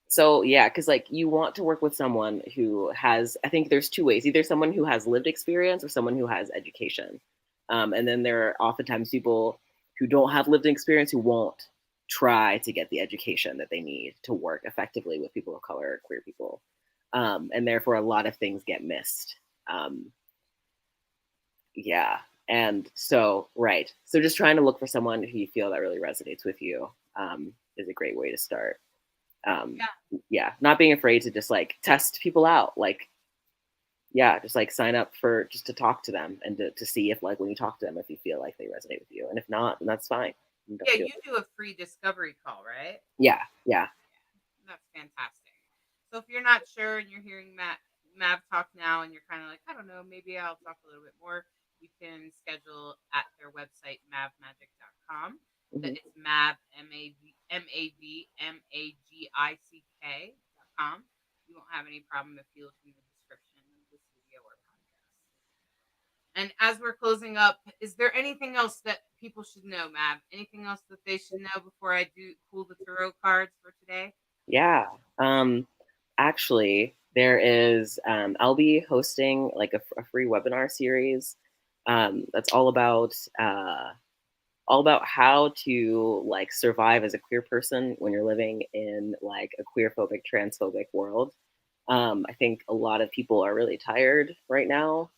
so yeah, because like you want to work with someone who has, I think there's two ways, either someone who has lived experience or someone who has education. And then there are oftentimes people who don't have lived experience who won't try to get the education that they need to work effectively with people of color or queer people. And therefore, a lot of things get missed. Um, yeah. And so, right. So just trying to look for someone who you feel that really resonates with you is a great way to start. Yeah. Not being afraid to just like test people out. Like, yeah, just like sign up for just to talk to them and to see if like when you talk to them, if you feel like they resonate with you. And if not, then that's fine. Yeah, you do a free discovery call, right? Yeah. Yeah. That's fantastic. So if you're not sure and you're hearing Mav talk now and you're kind of like, I don't know, maybe I'll talk a little bit more, you can schedule at their website, mavmagick.com. That it's Mav, MAVMAGICK.com. You won't have any problem if you look in the description of this video or podcast. And as we're closing up, is there anything else that people should know, Mav? Anything else that they should know before I do pull the tarot cards for today? Yeah. Actually, there is, I'll be hosting like a free webinar series that's all about how to like survive as a queer person when you're living in like a queer phobic, transphobic world. I think a lot of people are really tired right now,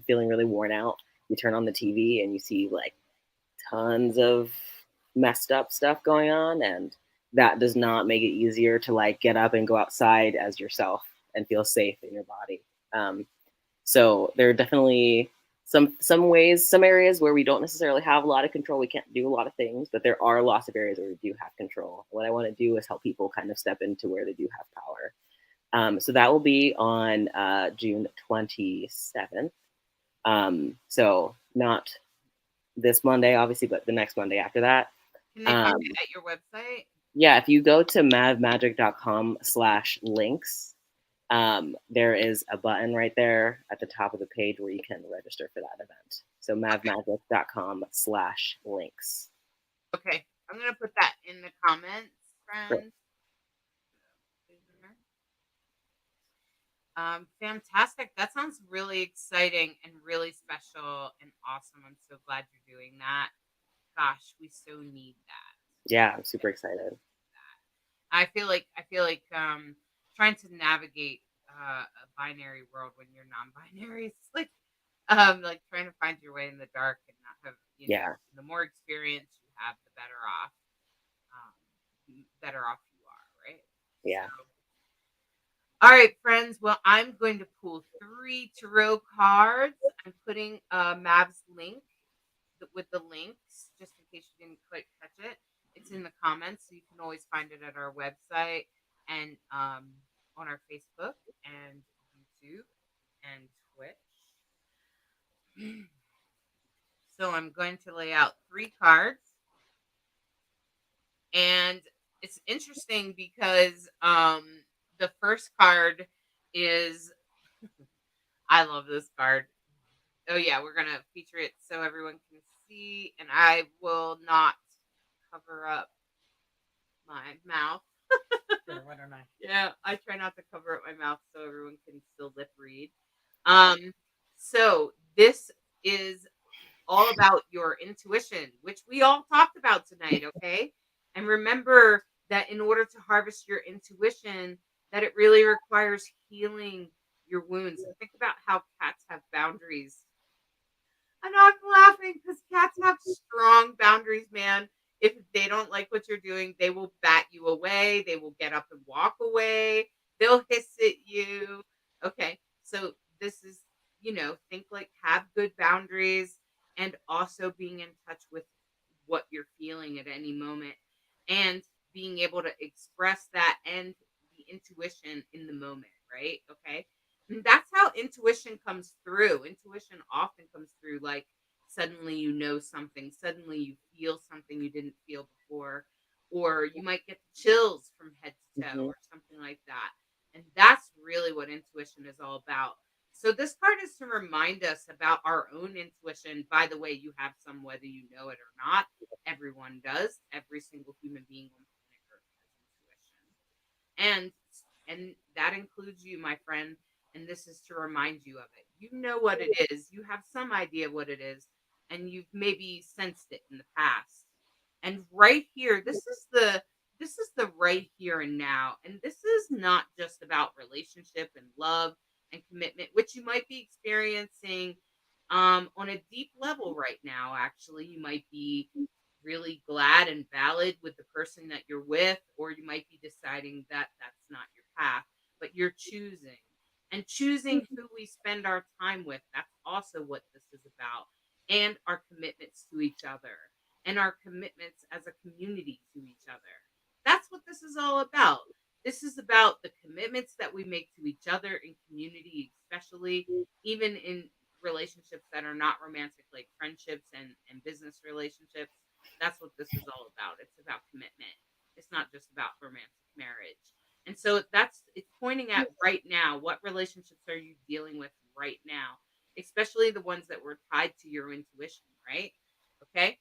feeling really worn out. You turn on the TV and you see like tons of messed up stuff going on, and that does not make it easier to like get up and go outside as yourself and feel safe in your body. So there are definitely some ways, some areas where we don't necessarily have a lot of control. We can't do a lot of things, but there are lots of areas where we do have control. What I want to do is help people kind of step into where they do have power. So that will be on June 27th. So not this Monday, obviously, but the next Monday after that. Can they find it at your website? Yeah, if you go to mavmagick.com/links, there is a button right there at the top of the page where you can register for that event. So mavmagick.com/links. Okay, I'm gonna put that in the comments, friends. Great. Fantastic. That sounds really exciting and really special and awesome. I'm so glad you're doing that. Gosh, we so need that. Yeah, I'm super excited. I feel like trying to navigate a binary world when you're non-binary, it's like trying to find your way in the dark and not have the more experience you have, the better off you are, right? Yeah. So, all right, friends. Well, I'm going to pull 3 tarot cards. I'm putting Mav's link with the links, just in case you didn't quite catch it. It's in the comments, so you can always find it at our website and on our Facebook and YouTube and Twitch. So I'm going to lay out 3 cards. And it's interesting because the first card is I love this card. Oh yeah, we're gonna feature it so everyone can see, and I will not cover up my mouth. Sure, why don't I? Yeah, I try not to cover up my mouth so everyone can still lip read. So this is all about your intuition, which we all talked about tonight, okay? And remember that in order to harvest your intuition, that it really requires healing your wounds. And think about how cats have boundaries. I'm not laughing because cats have strong boundaries, man. If they don't like what you're doing, they will bat you away. They will get up and walk away. They'll hiss at you. Okay, so this is, think like have good boundaries. boundaries, and also being in touch with what you're feeling at any moment, and being able to express that and the intuition in the moment, right? Okay. And that's how intuition comes through. Intuition often comes through like suddenly you know something, suddenly you feel something you didn't feel before, or you might get chills from head to toe Mhm. or something like that. And that's really what intuition is all about. So this card is to remind us about our own intuition. By the way, you have some whether you know it or not. Everyone does. Every single human being on planet Earth has intuition. And that includes you, my friend. And this is to remind you of it. You know what it is. You have some idea what it is, and you've maybe sensed it in the past. And right here, this is the right here and now. And this is not just about relationship and love and commitment, which you might be experiencing on a deep level right now. Actually, you might be really glad and valid with the person that you're with, or you might be deciding that that's not your path, but you're choosing, and choosing who we spend our time with. That's also what this is about, and our commitments to each other, and our commitments as a community to each other. That's what this is all about. This is about the commitments that we make to each other in community, especially even in relationships that are not romantic, like friendships and business relationships. That's what this is all about. It's about commitment. It's not just about romantic marriage. And so it's pointing at right now. What relationships are you dealing with right now? Especially the ones that were tied to your intuition, right? Okay.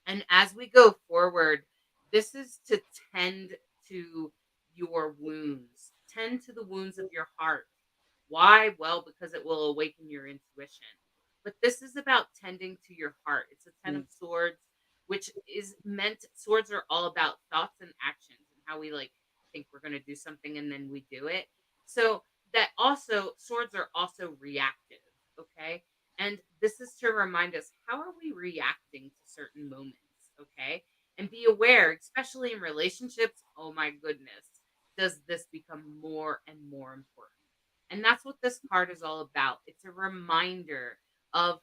And as we go forward, this is to tend to your wounds, tend to the wounds of your heart. Why? Well, because it will awaken your intuition. But this is about tending to your heart. It's a 10 of swords, which is meant, swords are all about thoughts and actions and how we like think we're going to do something and then we do it. So that also, swords are also reactive. Okay. And this is to remind us, how are we reacting to certain moments? Okay. And be aware, especially in relationships. Oh my goodness. Does this become more and more important? And that's what this card is all about. It's a reminder of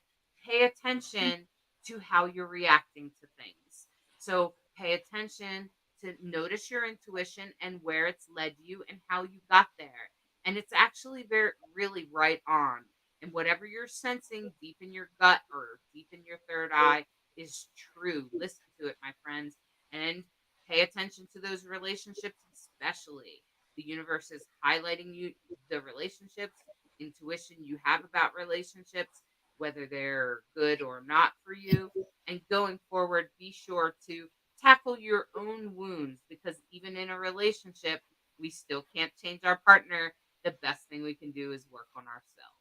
pay attention to how you're reacting to things. So pay attention to notice your intuition and where it's led you and how you got there. And it's actually very, really right on. And whatever you're sensing deep in your gut or deep in your third eye is true. Listen to it, my friends, and pay attention to those relationships, especially. The universe is highlighting you the relationships, intuition you have about relationships, whether they're good or not for you. And going forward, be sure to tackle your own wounds, because even in a relationship, we still can't change our partner. The best thing we can do is work on ourselves.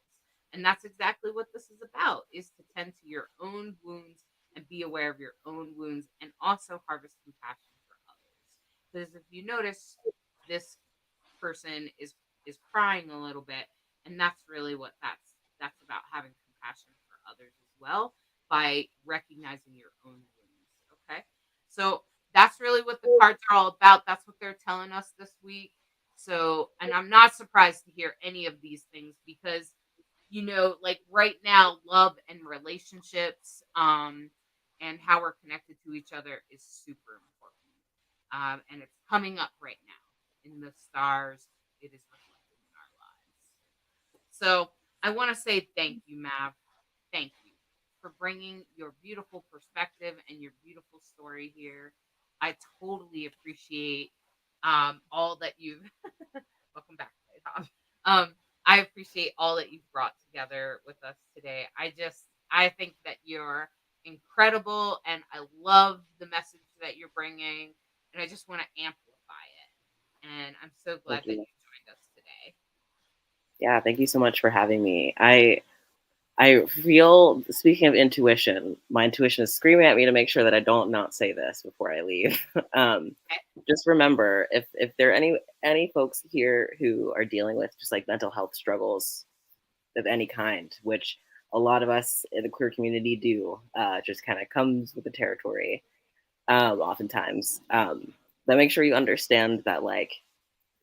And that's exactly what this is about, is to tend to your own wounds and be aware of your own wounds, and also harvest compassion for others. Because if you notice, this person is crying a little bit, and that's really what that's about, having compassion for others as well, by recognizing your own wounds. Okay. So that's really what the cards are all about. That's what they're telling us this week. So, and I'm not surprised to hear any of these things, because like right now, love and relationships, and how we're connected to each other is super important. And it's coming up right now in the stars. It is reflected in our lives. So I want to say thank you, Mav. Thank you for bringing your beautiful perspective and your beautiful story here. I totally appreciate all that you've. Welcome back, Tom. I appreciate all that you've brought together with us today. I think that you're incredible, and I love the message that you're bringing, and I just want to amplify it. And I'm so glad Thank that you. you joined us today. Yeah, thank you so much for having me. I feel, speaking of intuition, my intuition is screaming at me to make sure that I don't not say this before I leave. um, Okay? just remember, if there are any folks here who are dealing with just like mental health struggles of any kind, which a lot of us in the queer community do, just kind of comes with the territory, oftentimes. But make sure you understand that, like,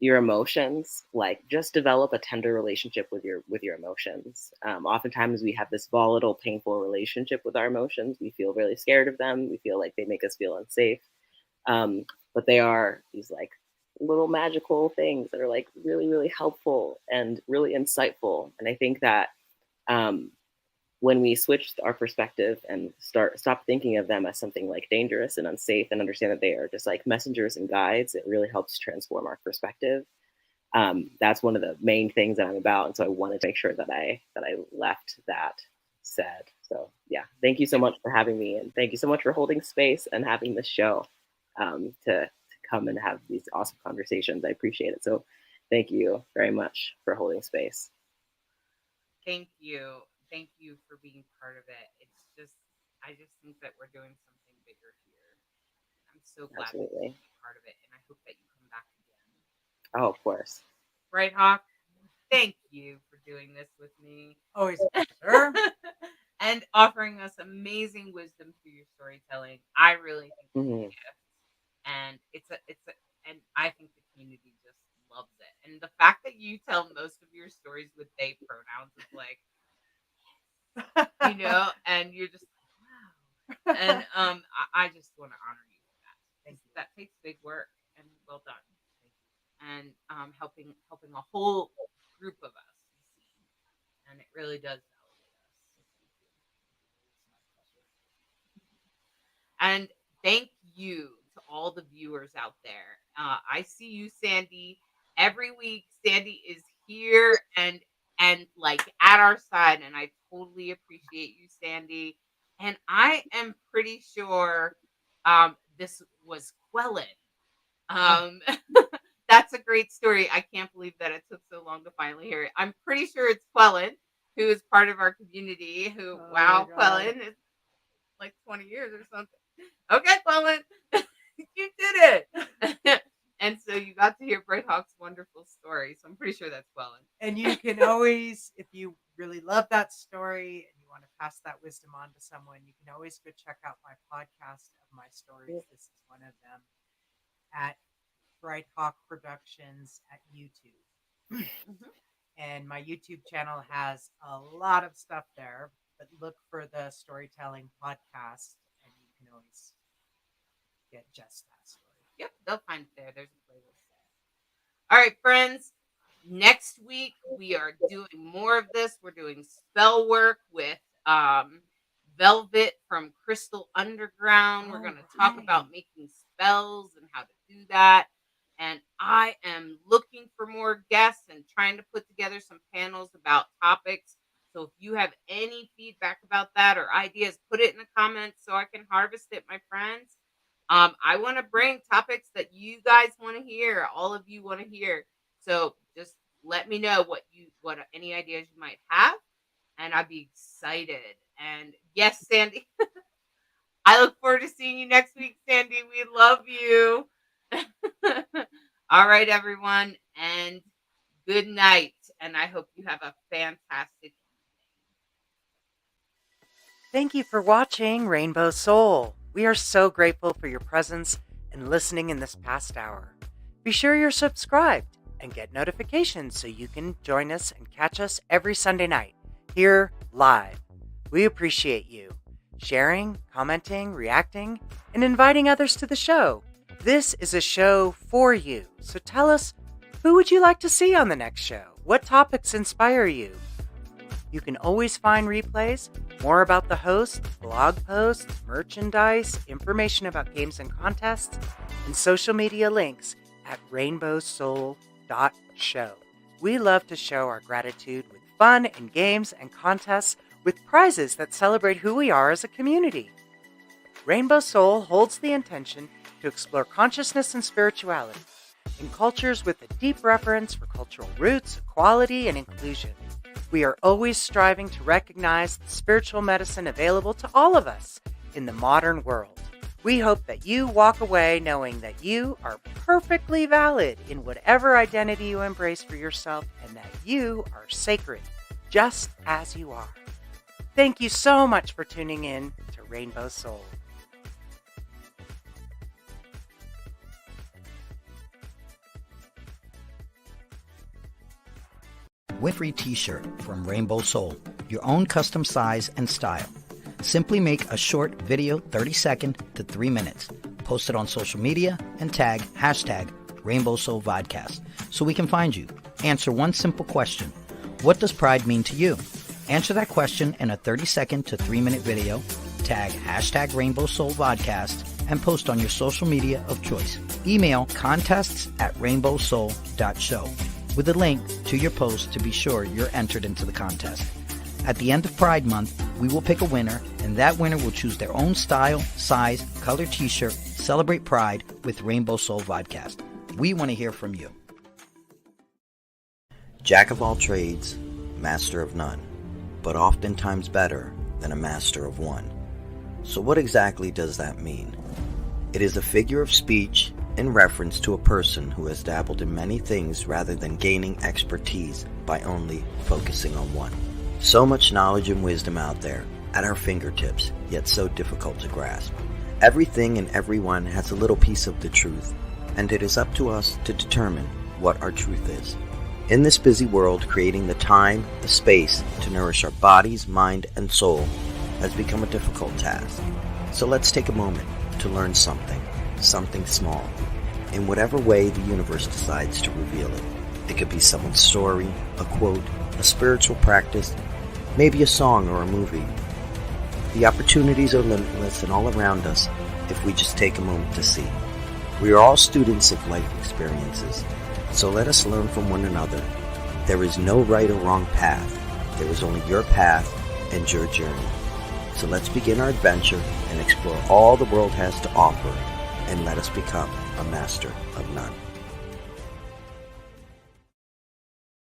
your emotions, like just develop a tender relationship with your emotions. Oftentimes we have this volatile, painful relationship with our emotions. We feel really scared of them. We feel like they make us feel unsafe. But they are these like little magical things that are like really, really helpful and really insightful. And I think that when we switch our perspective and stop thinking of them as something like dangerous and unsafe, and understand that they are just like messengers and guides, it really helps transform our perspective. That's one of the main things that I'm about, and so I wanted to make sure that I left that said. So yeah, thank you so much for having me, and thank you so much for holding space and having this show to come and have these awesome conversations. I appreciate it. So thank you very much for holding space. Thank you. Thank you for being part of it. I just think that we're doing something bigger here. I'm so glad that you be part of it, and I hope that you come back again. Oh, of course. Right, Hawk? Thank you for doing this with me. Always a pleasure. And offering us amazing wisdom through your storytelling. I really think it's a gift. And and I think the community just loves it. And the fact that you tell most of your stories with they pronouns is like, and you're just like, wow. And I just want to honor you for that. That takes big work, and well done. And helping a whole group of us be seen, and it really does validate us. And thank you to all the viewers out there. I see you, Sandy. Every week, Sandy is here and like at our side, and I totally appreciate you, Sandy. And I am pretty sure this was Quellen. That's a great story. I can't believe that it took so long to finally hear it. I'm pretty sure it's Quellen, who is part of our community. Quellen is like 20 years or something. Okay, Quellen, you did it. And so you got to hear Bright Hawk's wonderful story. So I'm pretty sure that's Quellen. And you can always, if you really love that story and you want to pass that wisdom on to someone, you can always go check out my podcast of my stories. This is one of them at Bright Hawk Productions at YouTube. And my YouTube channel has a lot of stuff there, but look for the storytelling podcast and you can always get just that story. Yep, they'll find it there. There's a playlist there. All right, friends. Next week we are doing more of this. We're doing spell work with Velvet from Crystal Underground. We're going to talk about making spells and how to do that. And I am looking for more guests and trying to put together some panels about topics. So if you have any feedback about that or ideas, put it in the comments so I can harvest it, my friends. I want to bring topics that you guys want to hear. All of you want to hear. So just let me know what any ideas you might have, and I'd be excited. And yes, Sandy, I look forward to seeing you next week, Sandy. We love you. All right, everyone, and good night. And I hope you have a fantastic evening. Thank you for watching Rainbow Soul. We are so grateful for your presence and listening in this past hour. Be sure you're subscribed and get notifications so you can join us and catch us every Sunday night here live. We appreciate you sharing, commenting, reacting, and inviting others to the show. This is a show for you, so tell us, who would you like to see on the next show? What topics inspire you? You can always find replays, more about the host, blog posts, merchandise, information about games and contests, and social media links at rainbowsoul.show. We love to show our gratitude with fun and games and contests with prizes that celebrate who we are as a community. Rainbow Soul holds the intention to explore consciousness and spirituality in cultures with a deep reverence for cultural roots, equality, and inclusion. We are always striving to recognize the spiritual medicine available to all of us in the modern world. We hope that you walk away knowing that you are perfectly valid in whatever identity you embrace for yourself and that you are sacred, just as you are. Thank you so much for tuning in to Rainbow Soul. Win-free t-shirt from Rainbow Soul, your own custom size and style. Simply make a short video, 30 second to 3 minutes. Post it on social media and tag hashtag Rainbow Soul Vodcast so we can find you. Answer one simple question. What does pride mean to you? Answer that question in a 30 second to 3 minute video. Tag hashtag Rainbow Soul Vodcast and post on your social media of choice. Email contests@rainbowsoul.show with a link to your post to be sure you're entered into the contest. At the end of Pride Month, we will pick a winner, and that winner will choose their own style, size, color t-shirt. Celebrate Pride with Rainbow Soul Vodcast. We want to hear from you. Jack of all trades, master of none, but oftentimes better than a master of one. So what exactly does that mean? It is a figure of speech in reference to a person who has dabbled in many things rather than gaining expertise by only focusing on one. So much knowledge and wisdom out there at our fingertips, yet so difficult to grasp. Everything and everyone has a little piece of the truth, and it is up to us to determine what our truth is. In this busy world, creating the time, the space to nourish our bodies, mind, and soul has become a difficult task. So let's take a moment to learn something small, in whatever way the universe decides to reveal it. It could be someone's story, a quote, a spiritual practice, maybe a song or a movie. The opportunities are limitless and all around us if we just take a moment to see. We are all students of life experiences, so let us learn from one another. There is no right or wrong path. There is only your path and your journey. So let's begin our adventure and explore all the world has to offer, and let us become a master of none.